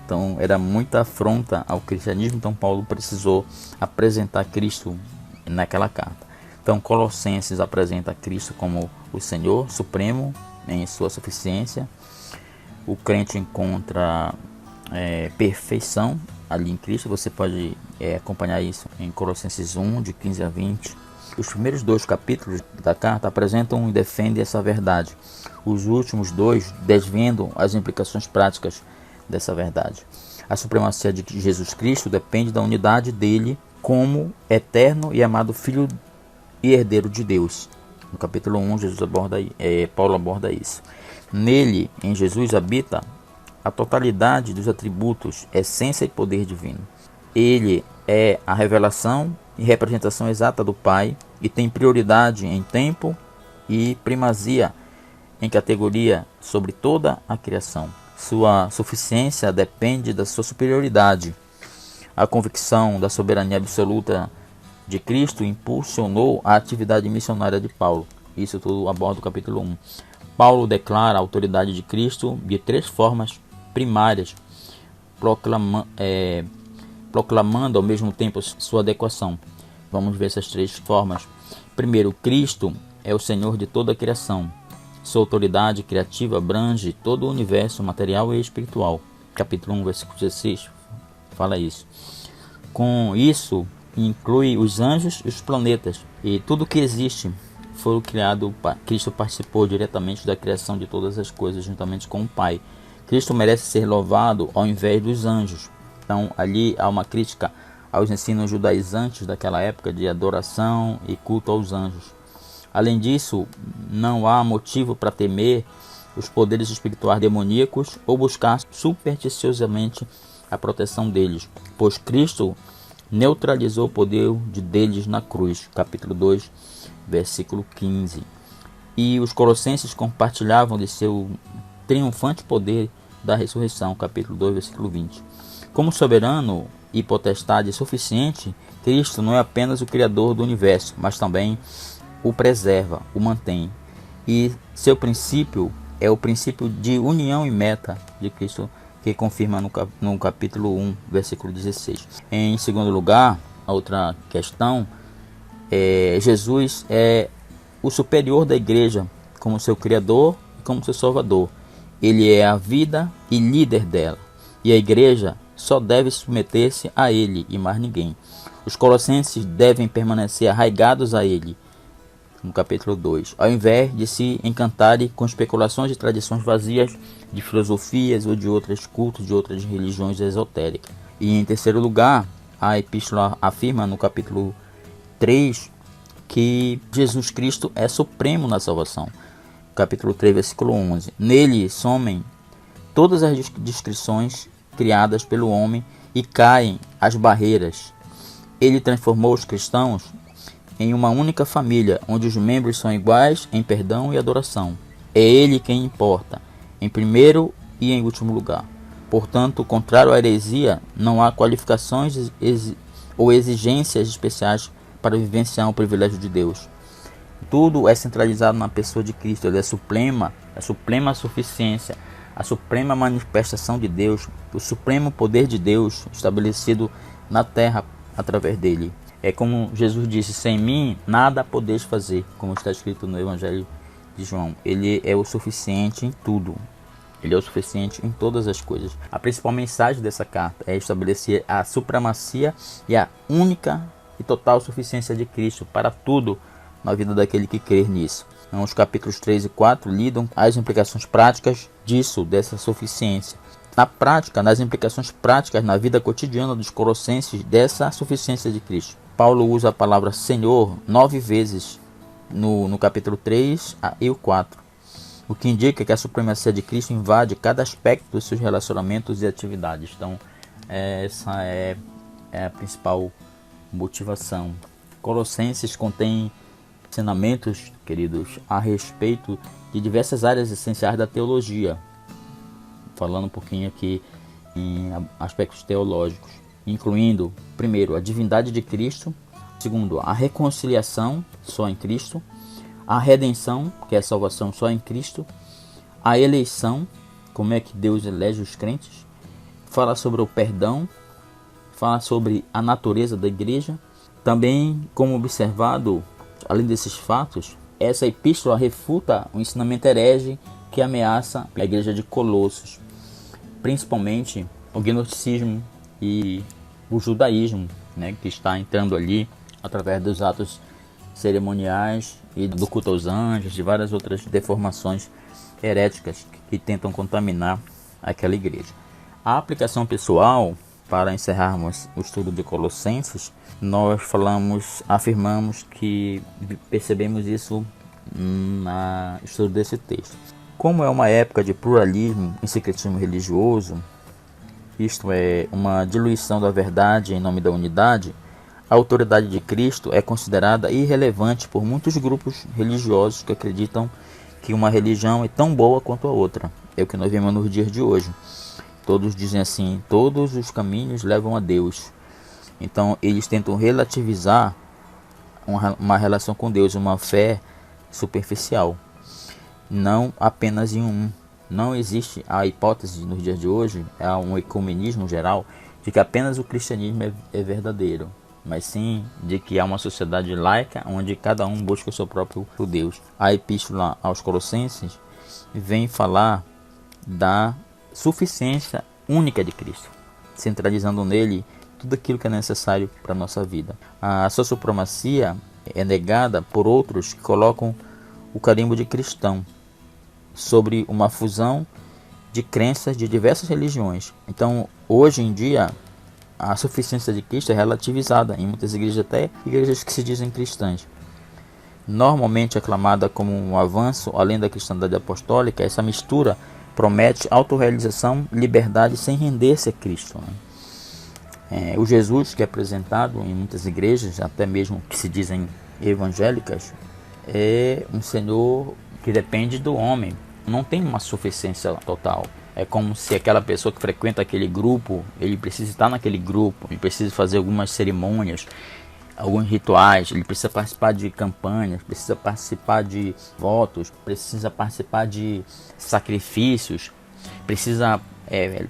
Então era muita afronta ao cristianismo, então Paulo precisou apresentar Cristo naquela carta. Então Colossenses apresenta Cristo como o Senhor Supremo em sua suficiência. O crente encontra perfeição ali em Cristo. Você pode acompanhar isso em Colossenses 1, de 15 a 20. Os primeiros 2 capítulos da carta apresentam e defendem essa verdade. Os últimos 2 desvendam as implicações práticas dessa verdade. A supremacia de Jesus Cristo depende da unidade dele como eterno e amado Filho e herdeiro de Deus. No capítulo 1, Paulo aborda isso. Nele, em Jesus, habita a totalidade dos atributos, essência e poder divino. Ele é a revelação e representação exata do Pai e tem prioridade em tempo e primazia em categoria sobre toda a criação. Sua suficiência depende da sua superioridade. A convicção da soberania absoluta de Cristo impulsionou a atividade missionária de Paulo. Isso tudo aborda o capítulo 1. Paulo declara a autoridade de Cristo de 3 formas primárias, proclamando ao mesmo tempo sua adequação. Vamos ver essas 3 formas. Primeiro, Cristo é o Senhor de toda a criação. Sua autoridade criativa abrange todo o universo material e espiritual. Capítulo 1, versículo 16 fala isso. Com isso, inclui os anjos e os planetas. E tudo que existe foi criado. Cristo participou diretamente da criação de todas as coisas, juntamente com o Pai. Cristo merece ser louvado ao invés dos anjos. Então, ali há uma crítica aos ensinos judaizantes daquela época de adoração e culto aos anjos. Além disso, não há motivo para temer os poderes espirituais demoníacos ou buscar supersticiosamente a proteção deles, pois Cristo neutralizou o poder deles na cruz. Capítulo 2, versículo 15. E os colossenses compartilhavam de seu triunfante poder da ressurreição. Capítulo 2, versículo 20. Como soberano e potestade suficiente, Cristo não é apenas o Criador do universo, mas também o preserva, o mantém. E seu princípio é o princípio de união e meta de Cristo, que confirma no capítulo 1, versículo 16. Em segundo lugar, a outra questão é: Jesus é o superior da igreja, como seu Criador e como seu Salvador. Ele é a vida e líder dela, e a igreja só deve submeter-se a ele e mais ninguém. Os colossenses devem permanecer arraigados a ele, no capítulo 2, ao invés de se encantarem com especulações de tradições vazias, de filosofias ou de outros cultos, de outras religiões esotéricas. E em terceiro lugar, a epístola afirma no capítulo 3 que Jesus Cristo é supremo na salvação. Capítulo 3, versículo 11. Nele somem todas as descrições criadas pelo homem e caem as barreiras. Ele transformou os cristãos em uma única família, onde os membros são iguais em perdão e adoração. É ele quem importa, em primeiro e em último lugar. Portanto, contrário à heresia, não há qualificações ou exigências especiais para vivenciar o privilégio de Deus. Tudo é centralizado na pessoa de Cristo. Ele é a suprema suficiência, a suprema manifestação de Deus, o supremo poder de Deus estabelecido na terra através dele. É como Jesus disse: sem mim nada podeis fazer, como está escrito no Evangelho de João. Ele é o suficiente em tudo. Ele é o suficiente em todas as coisas. A principal mensagem dessa carta é estabelecer a supremacia e a única e total suficiência de Cristo para tudo na vida daquele que crer nisso. Então, os capítulos 3 e 4 lidam com as implicações práticas dessa suficiência. Na prática, nas implicações práticas na vida cotidiana dos colossenses dessa suficiência de Cristo. Paulo usa a palavra Senhor 9 vezes no capítulo 3 e o 4, o que indica que a supremacia de Cristo invade cada aspecto dos seus relacionamentos e atividades. Então, essa é a principal motivação. Colossenses contém ensinamentos, queridos, a respeito de diversas áreas essenciais da teologia, falando um pouquinho aqui em aspectos teológicos, incluindo, primeiro, a divindade de Cristo, segundo, a reconciliação só em Cristo, a redenção, que é a salvação só em Cristo, a eleição, como é que Deus elege os crentes, fala sobre o perdão, fala sobre a natureza da igreja. Também, como observado, além desses fatos, essa epístola refuta o ensinamento herege que ameaça a igreja de Colossos, principalmente o gnosticismo e o judaísmo, que está entrando ali através dos atos cerimoniais e do culto aos anjos, de várias outras deformações heréticas que tentam contaminar aquela igreja. A aplicação pessoal, para encerrarmos o estudo de Colossenses, nós afirmamos que percebemos isso no estudo desse texto. Como é uma época de pluralismo e secretismo religioso, isto é, uma diluição da verdade em nome da unidade, a autoridade de Cristo é considerada irrelevante por muitos grupos religiosos que acreditam que uma religião é tão boa quanto a outra. É o que nós vemos nos dias de hoje. Todos dizem assim: todos os caminhos levam a Deus. Então eles tentam relativizar uma relação com Deus, uma fé superficial, não apenas em um. Não existe a hipótese nos dias de hoje, há um ecumenismo geral, de que apenas o cristianismo é verdadeiro, mas sim de que há uma sociedade laica onde cada um busca o seu próprio Deus. A epístola aos Colossenses vem falar da suficiência única de Cristo. centralizando nele tudo aquilo que é necessário para a nossa vida. A sua supremacia é negada por outros que colocam o carimbo de cristão sobre uma fusão de crenças de diversas religiões. Então, hoje em dia, a suficiência de Cristo é relativizada em muitas igrejas, até igrejas que se dizem cristãs. Normalmente aclamada como um avanço além da cristandade apostólica, essa mistura promete autorrealização, liberdade sem render-se a Cristo. O Jesus que é apresentado em muitas igrejas, até mesmo que se dizem evangélicas, é um Senhor que depende do homem. Não tem uma suficiência total. É como se aquela pessoa que frequenta aquele grupo, ele precisa estar naquele grupo, ele precisa fazer algumas cerimônias, alguns rituais, ele precisa participar de campanhas, precisa participar de votos, precisa participar de sacrifícios, precisa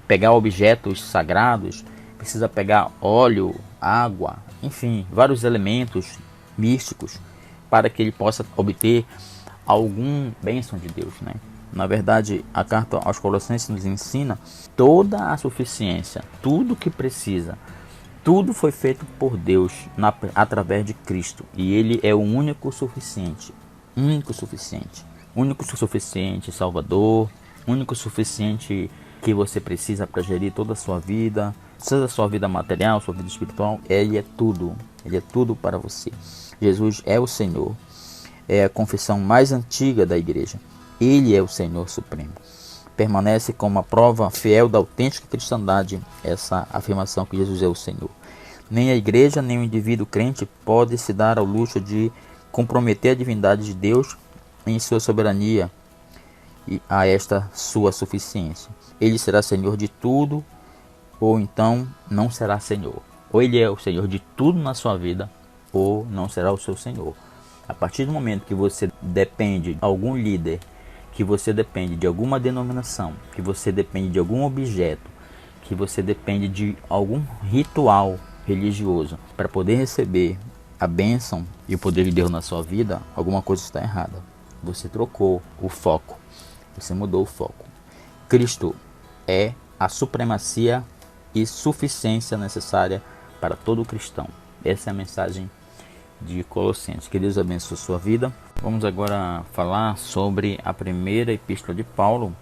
pegar objetos sagrados, precisa pegar óleo, água, enfim, vários elementos místicos para que ele possa obter algum bênção de Deus, né? Na verdade, a carta aos Colossenses nos ensina toda a suficiência, tudo que precisa. Tudo foi feito por Deus através de Cristo. E Ele é o único suficiente. Único suficiente Salvador. Único suficiente que você precisa para gerir toda a sua vida. Seja a sua vida material, sua vida espiritual. Ele é tudo. Ele é tudo para você. Jesus é o Senhor. É a confissão mais antiga da igreja. Ele é o Senhor Supremo. Permanece como uma prova fiel da autêntica cristandade essa afirmação que Jesus é o Senhor. Nem a igreja, nem o indivíduo crente pode se dar ao luxo de comprometer a divindade de Deus em sua soberania e a esta sua suficiência. Ele será Senhor de tudo, ou então não será Senhor. Ou ele é o Senhor de tudo na sua vida, ou não será o seu Senhor. A partir do momento que você depende de algum líder, que você depende de alguma denominação, que você depende de algum objeto, que você depende de algum ritual religioso para poder receber a bênção e o poder de Deus na sua vida, alguma coisa está errada. Você trocou o foco, você mudou o foco. Cristo é a supremacia e suficiência necessária para todo cristão. Essa é a mensagem de Colossenses. Que Deus abençoe a sua vida. Vamos agora falar sobre a primeira epístola de Paulo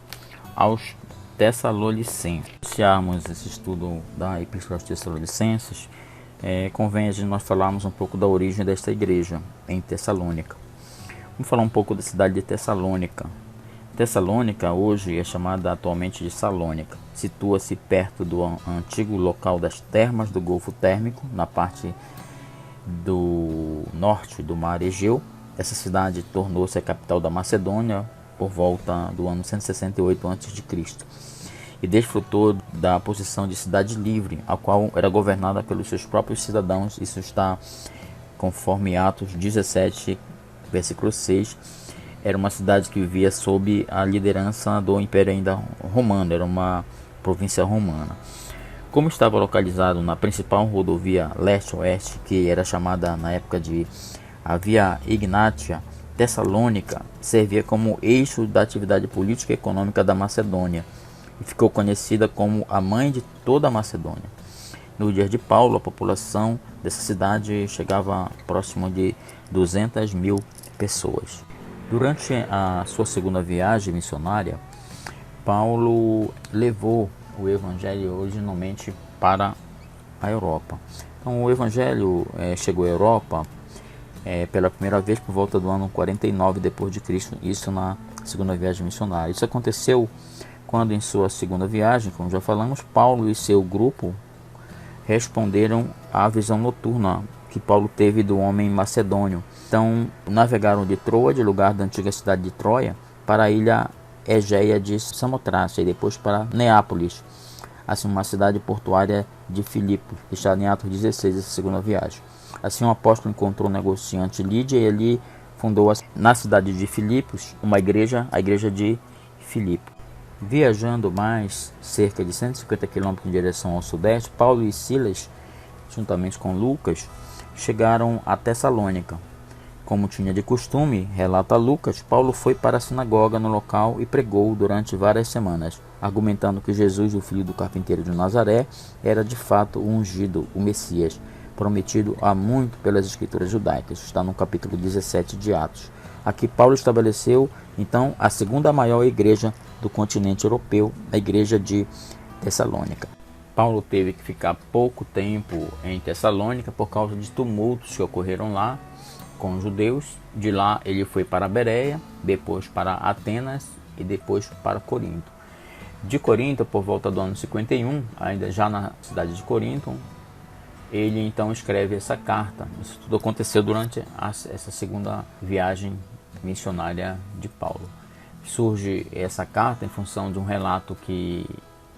aos Tessalonicenses. Iniciarmos esse estudo da epístola aos Tessalonicenses, convém a gente nós falarmos um pouco da origem desta igreja em Tessalônica. Vamos falar um pouco da cidade de Tessalônica. Tessalônica hoje é chamada atualmente de Salônica. Situa-se perto do antigo local das termas do Golfo Térmico, na parte do norte do mar Egeu. Essa cidade tornou-se a capital da Macedônia por volta do ano 168 a.C. e desfrutou da posição de cidade livre, a qual era governada pelos seus próprios cidadãos. Isso está conforme Atos 17, versículo 6. Era uma cidade que vivia sob a liderança do Império ainda romano, era uma província romana. Como estava localizado na principal rodovia leste-oeste, que era chamada na época de a Via Ignatia, Tessalônica servia como eixo da atividade política e econômica da Macedônia e ficou conhecida como a mãe de toda a Macedônia. No dia de Paulo, a população dessa cidade chegava próximo de 200 mil pessoas. Durante a sua segunda viagem missionária, Paulo levou o evangelho originalmente para a Europa. Então o evangelho chegou à Europa pela primeira vez por volta do ano 49 depois de Cristo, isso na segunda viagem missionária. Isso aconteceu quando em sua segunda viagem, como já falamos, Paulo e seu grupo responderam à visão noturna que Paulo teve do homem macedônio. Então navegaram de Troa, de lugar da antiga cidade de Troia, para a ilha Egeia de Samotrácia e depois para Neápolis, assim uma cidade portuária de Filipos, que está em Atos 16, essa segunda viagem. Assim o apóstolo encontrou o negociante Lídia e ele fundou na cidade de Filipos uma igreja, a igreja de Filipe. Viajando mais cerca de 150 km em direção ao sudeste, Paulo e Silas, juntamente com Lucas, chegaram a Tessalônica. Como tinha de costume, relata Lucas, Paulo foi para a sinagoga no local e pregou durante várias semanas, argumentando que Jesus, o filho do carpinteiro de Nazaré, era de fato o ungido, o Messias, prometido há muito pelas escrituras judaicas. Está no capítulo 17 de Atos. Aqui Paulo estabeleceu, então, a segunda maior igreja do continente europeu, a igreja de Tessalônica. Paulo teve que ficar pouco tempo em Tessalônica por causa de tumultos que ocorreram lá com os judeus. De lá ele foi para Bereia, depois para Atenas e depois para Corinto. De Corinto, por volta do ano 51, ainda já na cidade de Corinto, ele então escreve essa carta. Isso tudo aconteceu durante essa segunda viagem missionária de Paulo. Surge essa carta em função de um relato que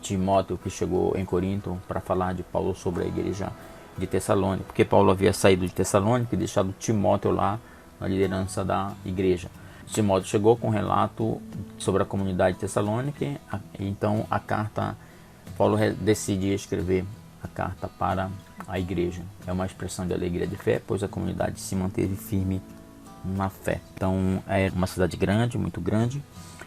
Timóteo, que chegou em Corinto para falar de Paulo sobre a igreja de Tessalônica, porque Paulo havia saído de Tessalônica e deixado Timóteo lá na liderança da igreja. Timóteo chegou com um relato sobre a comunidade de Tessalônica, então a carta, Paulo decidiu escrever a carta para a igreja. É uma expressão de alegria de fé, pois a comunidade se manteve firme na fé. Então é uma cidade grande, muito grande,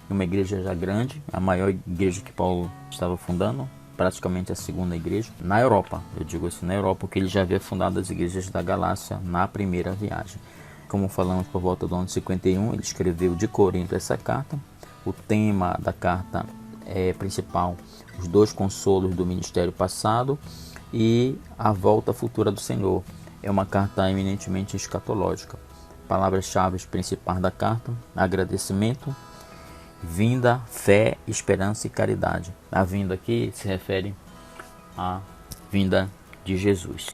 uma igreja já grande, a maior igreja que Paulo estava fundando, praticamente a segunda igreja na Europa. Eu digo assim, na Europa, porque ele já havia fundado as igrejas da Galácia na primeira viagem. Como falamos, por volta do ano 51, ele escreveu de Corinto essa carta. O tema da carta principal, os dois consolos do ministério passado e a volta futura do Senhor. É uma carta eminentemente escatológica. Palavras-chave principais da carta: agradecimento, vinda, fé, esperança e caridade. A vinda aqui se refere à vinda de Jesus.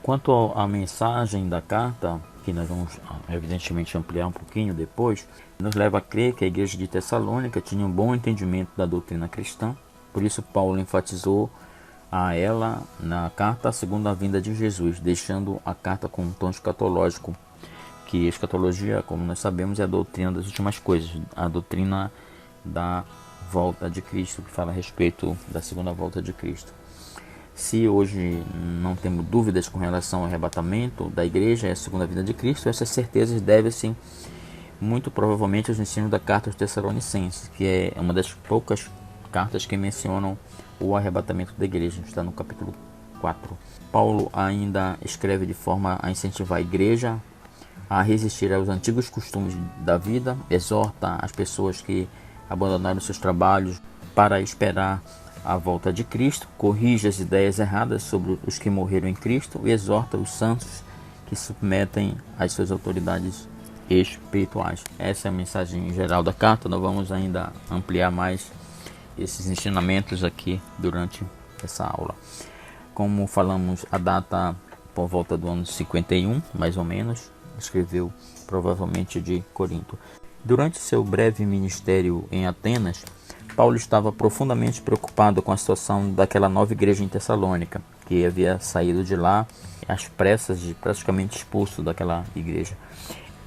Quanto à mensagem da carta, que nós vamos evidentemente ampliar um pouquinho depois, nos leva a crer que a igreja de Tessalônica tinha um bom entendimento da doutrina cristã. Por isso Paulo enfatizou a ela na carta a segunda vinda de Jesus, deixando a carta com um tom escatológico, que a escatologia, como nós sabemos, é a doutrina das últimas coisas, a doutrina da volta de Cristo, que fala a respeito da segunda volta de Cristo. Se hoje não temos dúvidas com relação ao arrebatamento da igreja e a segunda vinda de Cristo, essas certezas devem-se muito provavelmente aos ensinos da carta aos Tessalonicenses, que é uma das poucas cartas que mencionam o arrebatamento da igreja, está no capítulo 4. Paulo ainda escreve de forma a incentivar a igreja a resistir aos antigos costumes da vida, exorta as pessoas que abandonaram seus trabalhos para esperar a volta de Cristo, corrige as ideias erradas sobre os que morreram em Cristo e exorta os santos que submetem às suas autoridades espirituais. Essa é a mensagem geral da carta. Nós vamos ainda ampliar mais esses ensinamentos aqui durante essa aula. Como falamos, a data por volta do ano 51, mais ou menos, escreveu provavelmente de Corinto. Durante seu breve ministério em Atenas, Paulo estava profundamente preocupado com a situação daquela nova igreja em Tessalônica, que havia saído de lá às pressas e praticamente expulso daquela igreja.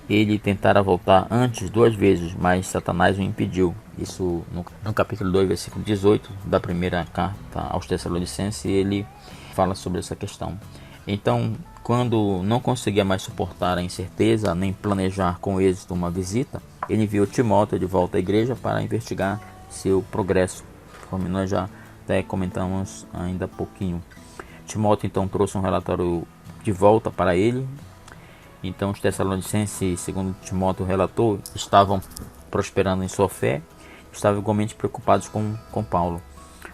Ele tentara voltar antes 2 vezes, mas Satanás o impediu. Isso no capítulo 2, versículo 18 da primeira carta aos Tessalonicenses, ele fala sobre essa questão. Então, quando não conseguia mais suportar a incerteza, nem planejar com êxito uma visita, ele enviou Timóteo de volta à igreja para investigar seu progresso, como nós já até comentamos ainda há pouquinho. Timóteo então trouxe um relatório de volta para ele. Então os Tessalonicenses, segundo Timóteo relatou, estavam prosperando em sua fé, estavam igualmente preocupados com Paulo.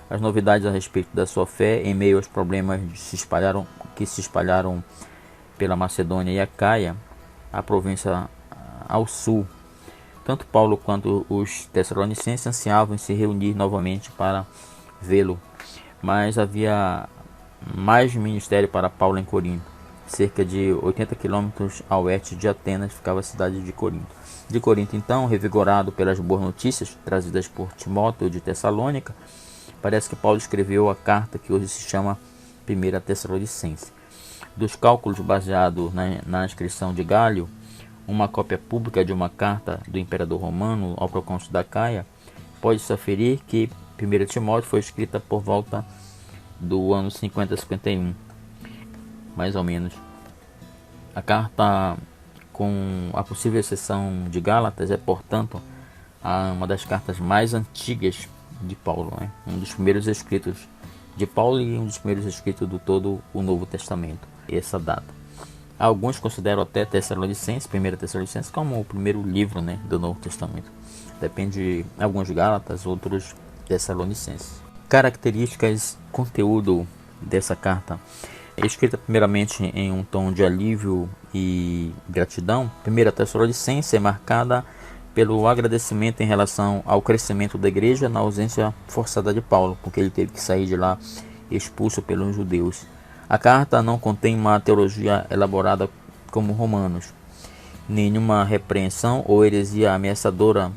As novidades a respeito da sua fé, em meio aos problemas que se espalharam pela Macedônia e Acaia, a província ao sul. Tanto Paulo quanto os Tessalonicenses ansiavam em se reunir novamente para vê-lo, mas havia mais ministério para Paulo em Corinto. Cerca de 80 quilômetros a oeste de Atenas ficava a cidade de Corinto. De Corinto, então, revigorado pelas boas notícias trazidas por Timóteo de Tessalônica, parece que Paulo escreveu a carta que hoje se chama 1 Tessalonicenses. Dos cálculos baseados na inscrição de Gálio, uma cópia pública de uma carta do imperador romano ao procônsul da Acaia, pode-se aferir que 1 Timóteo foi escrita por volta do ano 50-51, mais ou menos. A carta, com a possível exceção de Gálatas, é, portanto, uma das cartas mais antigas de Paulo, né? Um dos primeiros escritos de Paulo e um dos primeiros escritos do todo o Novo Testamento, essa data. Alguns consideram até Tessalonicenses, 1 Tessalonicenses, como o primeiro livro, né, do Novo Testamento. Depende, alguns Gálatas, outros Tessalonicenses. Características, conteúdo dessa carta. É escrita primeiramente em um tom de alívio e gratidão. 1 Tessalonicenses é marcada pelo agradecimento em relação ao crescimento da igreja na ausência forçada de Paulo, porque ele teve que sair de lá expulso pelos judeus. A carta não contém uma teologia elaborada como Romanos. Nenhuma repreensão ou heresia ameaçadora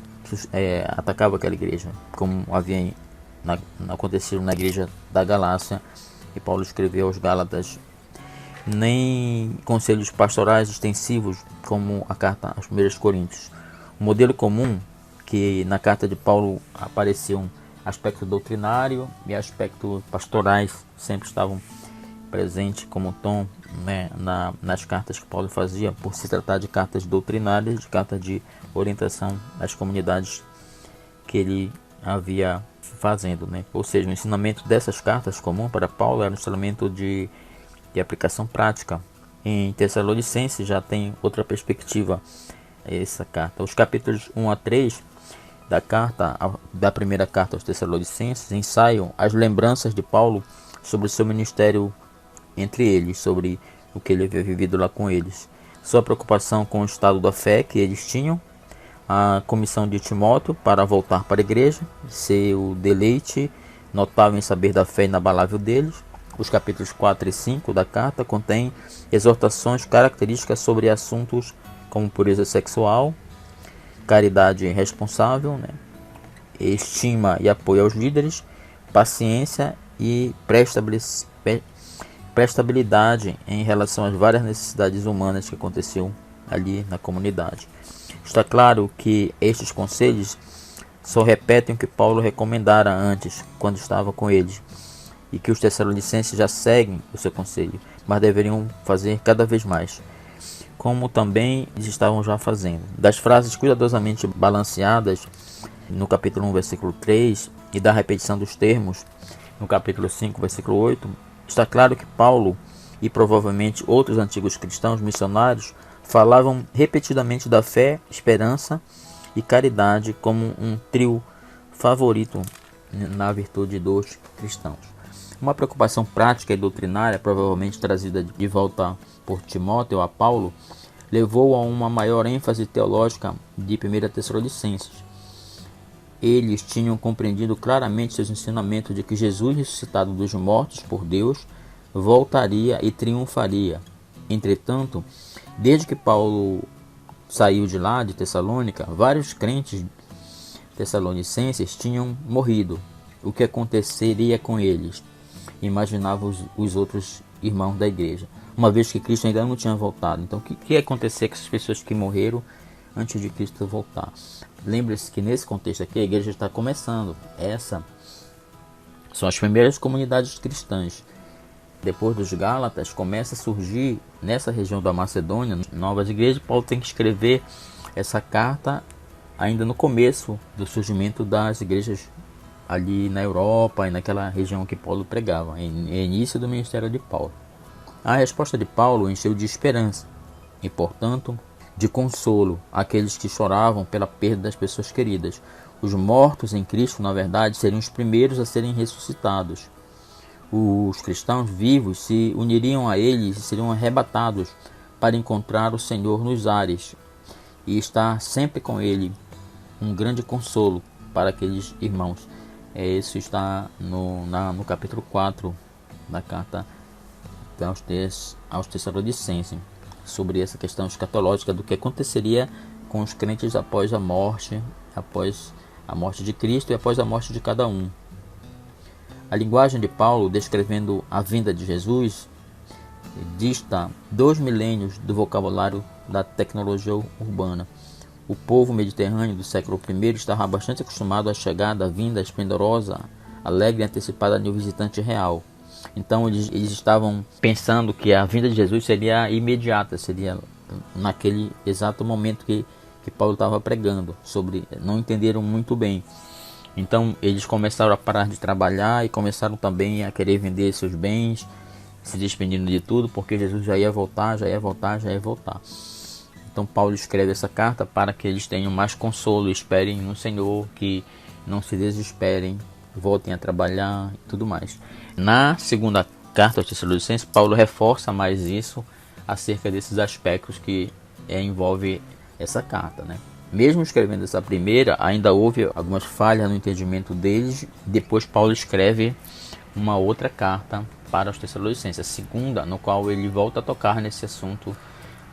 atacava aquela igreja, como havia acontecido na igreja da Galácia, e Paulo escreveu aos Gálatas. Nem conselhos pastorais extensivos, como a carta aos 1 Coríntios. O modelo comum, que na carta de Paulo apareciam aspecto doutrinário e aspectos pastorais, sempre estavam presentes como tom, né, nas cartas que Paulo fazia, por se tratar de cartas doutrinárias, de cartas de orientação às comunidades que ele havia fazendo, né? Ou seja, o ensinamento dessas cartas comum para Paulo era um ensinamento de aplicação prática. Em Tessalonicenses já tem outra perspectiva essa carta. Os capítulos 1 a 3 da primeira carta aos Tessalonicenses ensaiam as lembranças de Paulo sobre o seu ministério entre eles, sobre o que ele havia vivido lá com eles, sua preocupação com o estado da fé que eles tinham, a comissão de Timóteo para voltar para a igreja, seu deleite notável em saber da fé inabalável deles. Os capítulos 4 e 5 da carta contêm exortações características sobre assuntos como pureza sexual, caridade responsável, né? Estima e apoio aos líderes, paciência e prestabilidade em relação às várias necessidades humanas que aconteciam ali na comunidade. Está claro que estes conselhos só repetem o que Paulo recomendara antes, quando estava com eles, e que os Tessalonicenses já seguem o seu conselho, mas deveriam fazer cada vez mais, como também eles estavam já fazendo. Das frases cuidadosamente balanceadas no capítulo 1, versículo 3, e da repetição dos termos no capítulo 5, versículo 8, está claro que Paulo e provavelmente outros antigos cristãos missionários falavam repetidamente da fé, esperança e caridade como um trio favorito na virtude dos cristãos. Uma preocupação prática e doutrinária, provavelmente trazida de volta por Timóteo a Paulo, levou a uma maior ênfase teológica de 1 Tessalonicenses. Eles tinham compreendido claramente seus ensinamentos de que Jesus, ressuscitado dos mortos por Deus, voltaria e triunfaria. Entretanto, desde que Paulo saiu de lá, de Tessalônica, vários crentes tessalonicenses tinham morrido. O que aconteceria com eles? Imaginavam os outros irmãos da igreja, uma vez que Cristo ainda não tinha voltado. Então, o que ia acontecer com essas pessoas que morreram antes de Cristo voltar? Lembre-se que nesse contexto aqui a igreja está começando. Essas são as primeiras comunidades cristãs. Depois dos Gálatas, começa a surgir nessa região da Macedônia novas igrejas. Paulo tem que escrever essa carta ainda no começo do surgimento das igrejas ali na Europa e naquela região que Paulo pregava, início do ministério de Paulo. A resposta de Paulo encheu de esperança e, portanto, de consolo aqueles que choravam pela perda das pessoas queridas. Os mortos em Cristo, na verdade, seriam os primeiros a serem ressuscitados. Os cristãos vivos se uniriam a eles e seriam arrebatados para encontrar o Senhor nos ares e estar sempre com ele, um grande consolo para aqueles irmãos. Isso está no capítulo 4 da carta aos Tessalonicenses, sobre essa questão escatológica do que aconteceria com os crentes após a morte de Cristo e após a morte de cada um. A linguagem de Paulo, descrevendo a vinda de Jesus, dista 2 milênios do vocabulário da tecnologia urbana. O povo mediterrâneo do século I estava bastante acostumado à chegada, à vinda esplendorosa, alegre e antecipada de um visitante real. Então eles estavam pensando que a vinda de Jesus seria imediata, seria naquele exato momento que Paulo estava pregando. Não entenderam muito bem. Então eles começaram a parar de trabalhar e começaram também a querer vender seus bens, se despedindo de tudo, porque Jesus já ia voltar, já ia voltar, já ia voltar. Então Paulo escreve essa carta para que eles tenham mais consolo, esperem no Senhor, que não se desesperem, voltem a trabalhar e tudo mais. Na segunda carta aos Tessalonicenses, Paulo reforça mais isso acerca desses aspectos que envolve essa carta, né? Mesmo escrevendo essa primeira, ainda houve algumas falhas no entendimento deles. Depois Paulo escreve uma outra carta para os Tessalonicenses, a segunda, no qual ele volta a tocar nesse assunto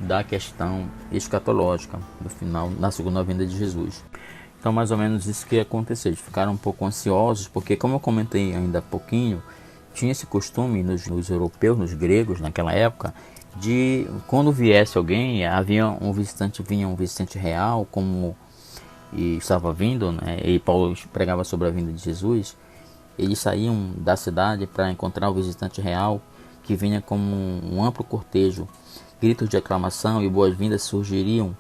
da questão escatológica no final, na segunda vinda de Jesus. Então, mais ou menos isso que aconteceu. Eles ficaram um pouco ansiosos, porque, como eu comentei ainda há pouquinho, tinha esse costume nos europeus, nos gregos naquela época, de quando viesse alguém, vinha um visitante real, como estava vindo, né? E Paulo pregava sobre a vinda de Jesus. Eles saíam da cidade para encontrar o visitante real, que vinha como um amplo cortejo. Gritos de aclamação e boas-vindas surgiriam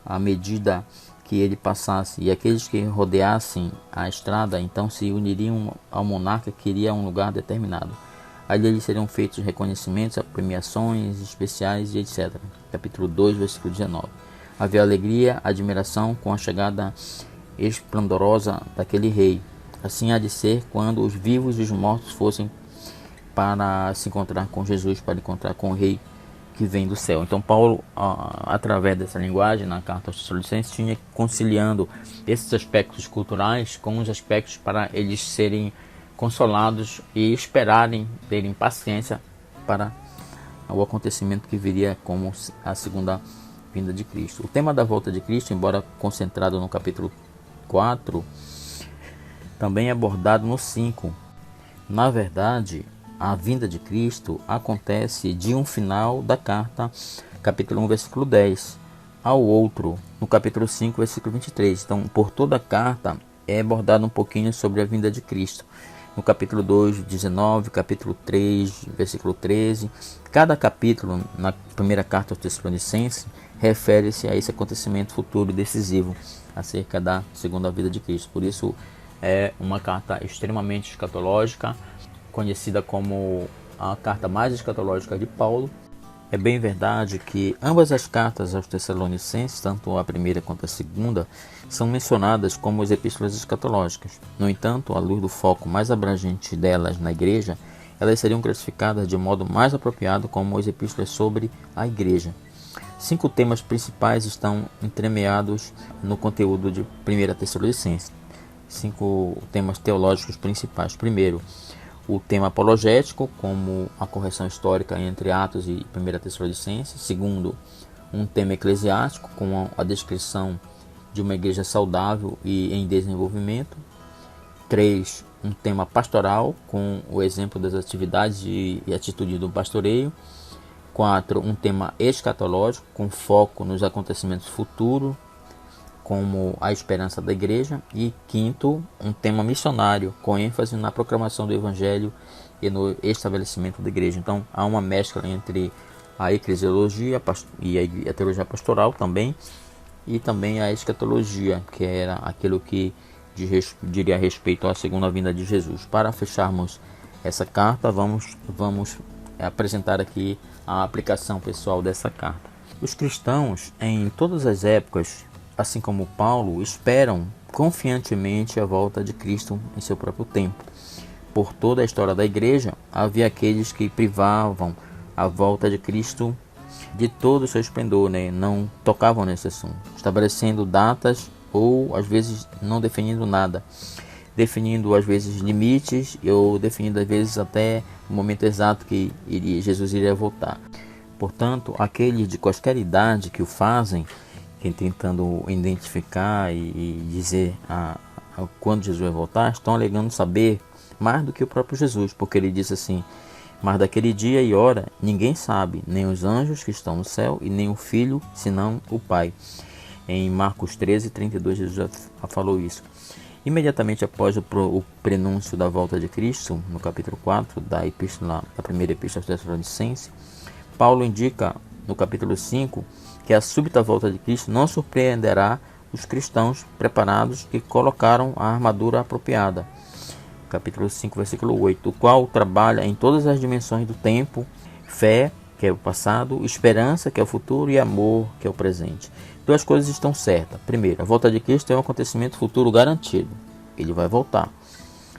à medida que ele passasse, e aqueles que rodeassem a estrada então se uniriam ao monarca que queria um lugar determinado. Ali eles seriam feitos reconhecimentos, premiações especiais e etc. Capítulo 2, versículo 19. Havia alegria, admiração com a chegada esplendorosa daquele rei. Assim há de ser quando os vivos e os mortos fossem para se encontrar com Jesus, para encontrar com o rei que vem do céu. Então Paulo, através dessa linguagem, na carta aos Tessalonicenses, tinha conciliando esses aspectos culturais com os aspectos para eles serem consolados e esperarem, terem paciência para o acontecimento que viria como a segunda vinda de Cristo. O tema da volta de Cristo, embora concentrado no capítulo 4, também é abordado no 5. Na verdade, a vinda de Cristo acontece de um final da carta, capítulo 1, versículo 10, ao outro, no capítulo 5, versículo 23. Então, por toda a carta é abordado um pouquinho sobre a vinda de Cristo. No capítulo 2, 19, capítulo 3, versículo 13. Cada capítulo, na primeira carta aos Tessalonicenses, refere-se a esse acontecimento futuro decisivo acerca da segunda vinda de Cristo. Por isso, é uma carta extremamente escatológica, conhecida como a carta mais escatológica de Paulo. É bem verdade que ambas as cartas aos Tessalonicenses, tanto a primeira quanto a segunda, são mencionadas como as epístolas escatológicas. No entanto, à luz do foco mais abrangente delas na igreja, elas seriam classificadas de modo mais apropriado como as epístolas sobre a igreja. 5 temas principais estão entremeados no conteúdo de 1 Tessalonicenses. 5 temas teológicos principais. Primeiro, o tema apologético, como a correção histórica entre Atos e 1 Tessalonicenses. Segundo, um tema eclesiástico, com a descrição de uma igreja saudável e em desenvolvimento. 3, um tema pastoral, com o exemplo das atividades e atitude do pastoreio. 4, um tema escatológico, com foco nos acontecimentos futuros, como a esperança da igreja. E 5, um tema missionário, com ênfase na proclamação do evangelho e no estabelecimento da igreja. Então há uma mescla entre a eclesiologia e a teologia pastoral também, e também a escatologia, que era aquilo que diria respeito à segunda vinda de Jesus. Para fecharmos essa carta, vamos apresentar aqui a aplicação pessoal dessa carta. Os cristãos em todas as épocas, assim como Paulo, esperam confiantemente a volta de Cristo em seu próprio tempo. Por toda a história da igreja, havia aqueles que privavam a volta de Cristo de todo o seu esplendor, né? Não tocavam nesse assunto, estabelecendo datas ou às vezes não definindo nada, definindo às vezes limites ou definindo às vezes até o momento exato que Jesus iria voltar. Portanto, aqueles de qualquer idade que o fazem, tentando identificar e dizer quando Jesus vai voltar, estão alegando saber mais do que o próprio Jesus, porque ele diz assim: mas daquele dia e hora ninguém sabe, nem os anjos que estão no céu e nem o Filho, senão o Pai. Em Marcos 13, 32, Jesus já falou isso. Imediatamente após o prenúncio da volta de Cristo, no capítulo 4 da primeira epístola aos Tessalonicenses, Paulo indica no capítulo 5 que a súbita volta de Cristo não surpreenderá os cristãos preparados que colocaram a armadura apropriada. Capítulo 5, versículo 8, o qual trabalha em todas as dimensões do tempo, fé, que é o passado, esperança, que é o futuro, e amor, que é o presente. Duas coisas estão certas. Primeiro, a volta de Cristo é um acontecimento futuro garantido. Ele vai voltar.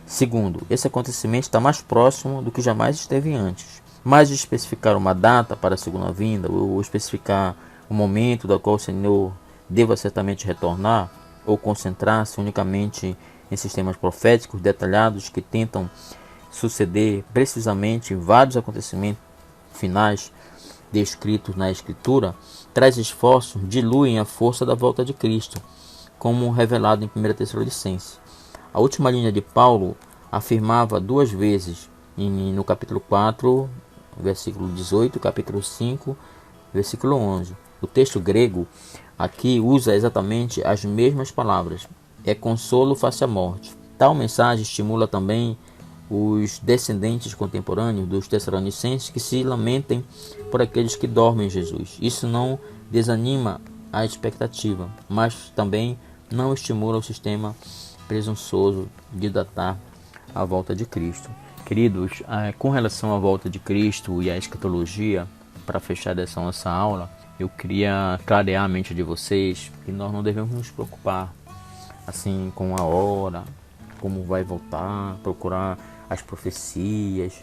Segundo, esse acontecimento está mais próximo do que jamais esteve antes. Mais de especificar uma data para a segunda vinda, ou especificar o momento do qual o Senhor deva certamente retornar, ou concentrar-se unicamente em sistemas proféticos detalhados que tentam suceder precisamente vários acontecimentos finais descritos na Escritura, traz esforços, diluem a força da volta de Cristo, como revelado em 1 Tessalonicenses. A última linha de Paulo afirmava duas vezes, no capítulo 4, versículo 18, capítulo 5, versículo 11. O texto grego aqui usa exatamente as mesmas palavras. É consolo face à morte. Tal mensagem estimula também os descendentes contemporâneos dos Tessalonicenses que se lamentem por aqueles que dormem em Jesus. Isso não desanima a expectativa, mas também não estimula o sistema presunçoso de datar a volta de Cristo. Queridos, com relação à volta de Cristo e à escatologia, para fechar essa nossa aula, eu queria clarear a mente de vocês que nós não devemos nos preocupar assim com a hora, como vai voltar, procurar as profecias,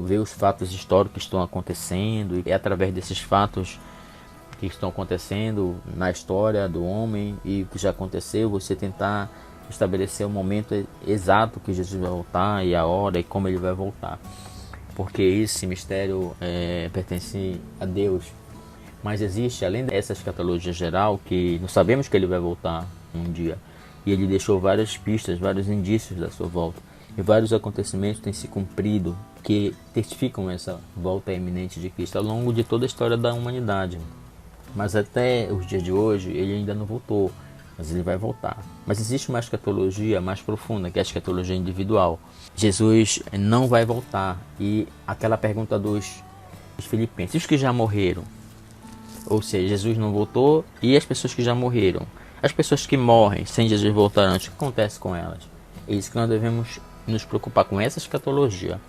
ver os fatos históricos que estão acontecendo, e é através desses fatos que estão acontecendo na história do homem e que já aconteceu, você tentar estabelecer o momento exato que Jesus vai voltar e a hora e como ele vai voltar, porque esse mistério pertence a Deus. Mas existe, além dessa escatologia geral, que nós sabemos que ele vai voltar um dia, e ele deixou várias pistas, vários indícios da sua volta, e vários acontecimentos têm se cumprido que testificam essa volta iminente de Cristo ao longo de toda a história da humanidade. Mas até os dias de hoje ele ainda não voltou, mas ele vai voltar. Mas existe uma escatologia mais profunda, que é a escatologia individual. Jesus não vai voltar. E aquela pergunta dos Filipenses, os que já morreram? Ou seja, Jesus não voltou e as pessoas que já morreram? As pessoas que morrem sem Jesus voltar antes, o que acontece com elas? É isso que nós devemos nos preocupar com essa escatologia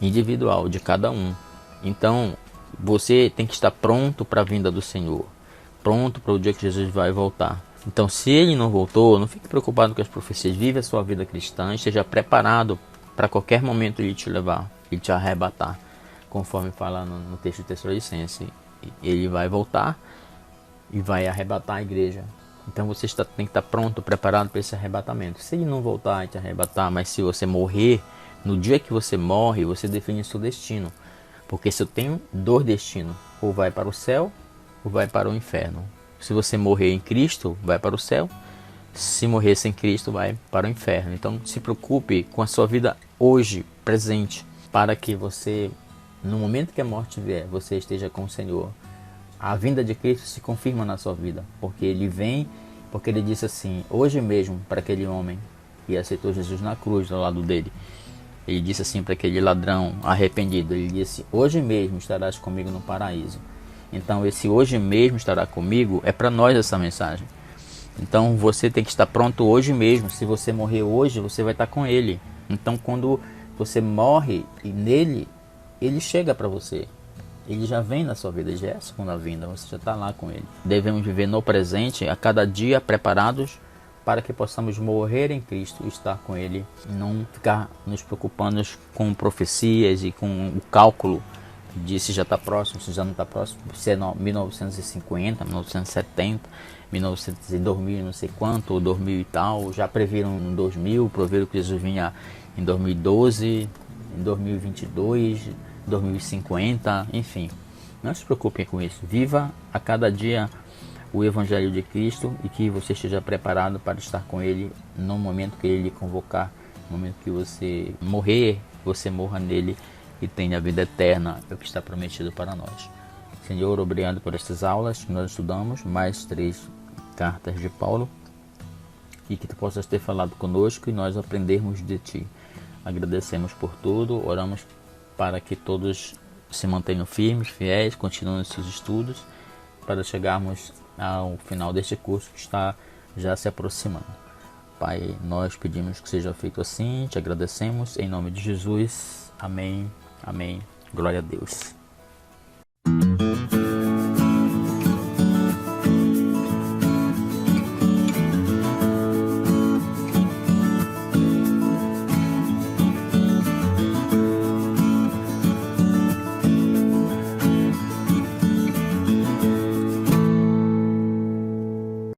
individual de cada um. Então, você tem que estar pronto para a vinda do Senhor, pronto para o dia que Jesus vai voltar. Então, se ele não voltou, não fique preocupado com as profecias, vive a sua vida cristã, esteja preparado para qualquer momento ele te levar, ele te arrebatar, conforme fala no texto de Tessalonicenses. Ele vai voltar e vai arrebatar a igreja. Então você tem que estar pronto, preparado para esse arrebatamento. Se ele não voltar e te arrebatar, mas se você morrer, no dia que você morre, você define seu destino. Porque se eu tenho dois destinos, ou vai para o céu, ou vai para o inferno. Se você morrer em Cristo, vai para o céu. Se morrer sem Cristo, vai para o inferno. Então se preocupe com a sua vida hoje, presente, para que você, no momento que a morte vier, você esteja com o Senhor. A vinda de Cristo se confirma na sua vida, porque ele vem, porque ele disse assim, hoje mesmo, para aquele homem que aceitou Jesus na cruz ao lado dele, ele disse assim para aquele ladrão arrependido, ele disse, hoje mesmo estarás comigo no paraíso. Então esse hoje mesmo estará comigo é para nós essa mensagem. Então você tem que estar pronto hoje mesmo. Se você morrer hoje, você vai estar com ele. Então quando você morre e nele, ele chega para você. Ele já vem na sua vida, já é a segunda vinda, você já está lá com ele. Devemos viver no presente, a cada dia preparados para que possamos morrer em Cristo e estar com ele. E não ficar nos preocupando com profecias e com o cálculo de se já está próximo, se já não está próximo, se é 1950, 1970, 2000 não sei quanto, ou 2000 e tal. Já previram em 2000, previram que Jesus vinha em 2012, em 2022... 2050, enfim, não se preocupem com isso. Viva a cada dia o Evangelho de Cristo e que você esteja preparado para estar com Ele no momento que Ele lhe convocar, no momento que você morrer, você morra nele e tenha a vida eterna, é o que está prometido para nós. Senhor, obrigado por estas aulas que nós estudamos, mais 3 cartas de Paulo, e que tu possas ter falado conosco e nós aprendermos de Ti. Agradecemos por tudo, oramos para que todos se mantenham firmes, fiéis, continuem seus estudos, para chegarmos ao final deste curso que está já se aproximando. Pai, nós pedimos que seja feito assim, te agradecemos, em nome de Jesus. Amém, amém, glória a Deus.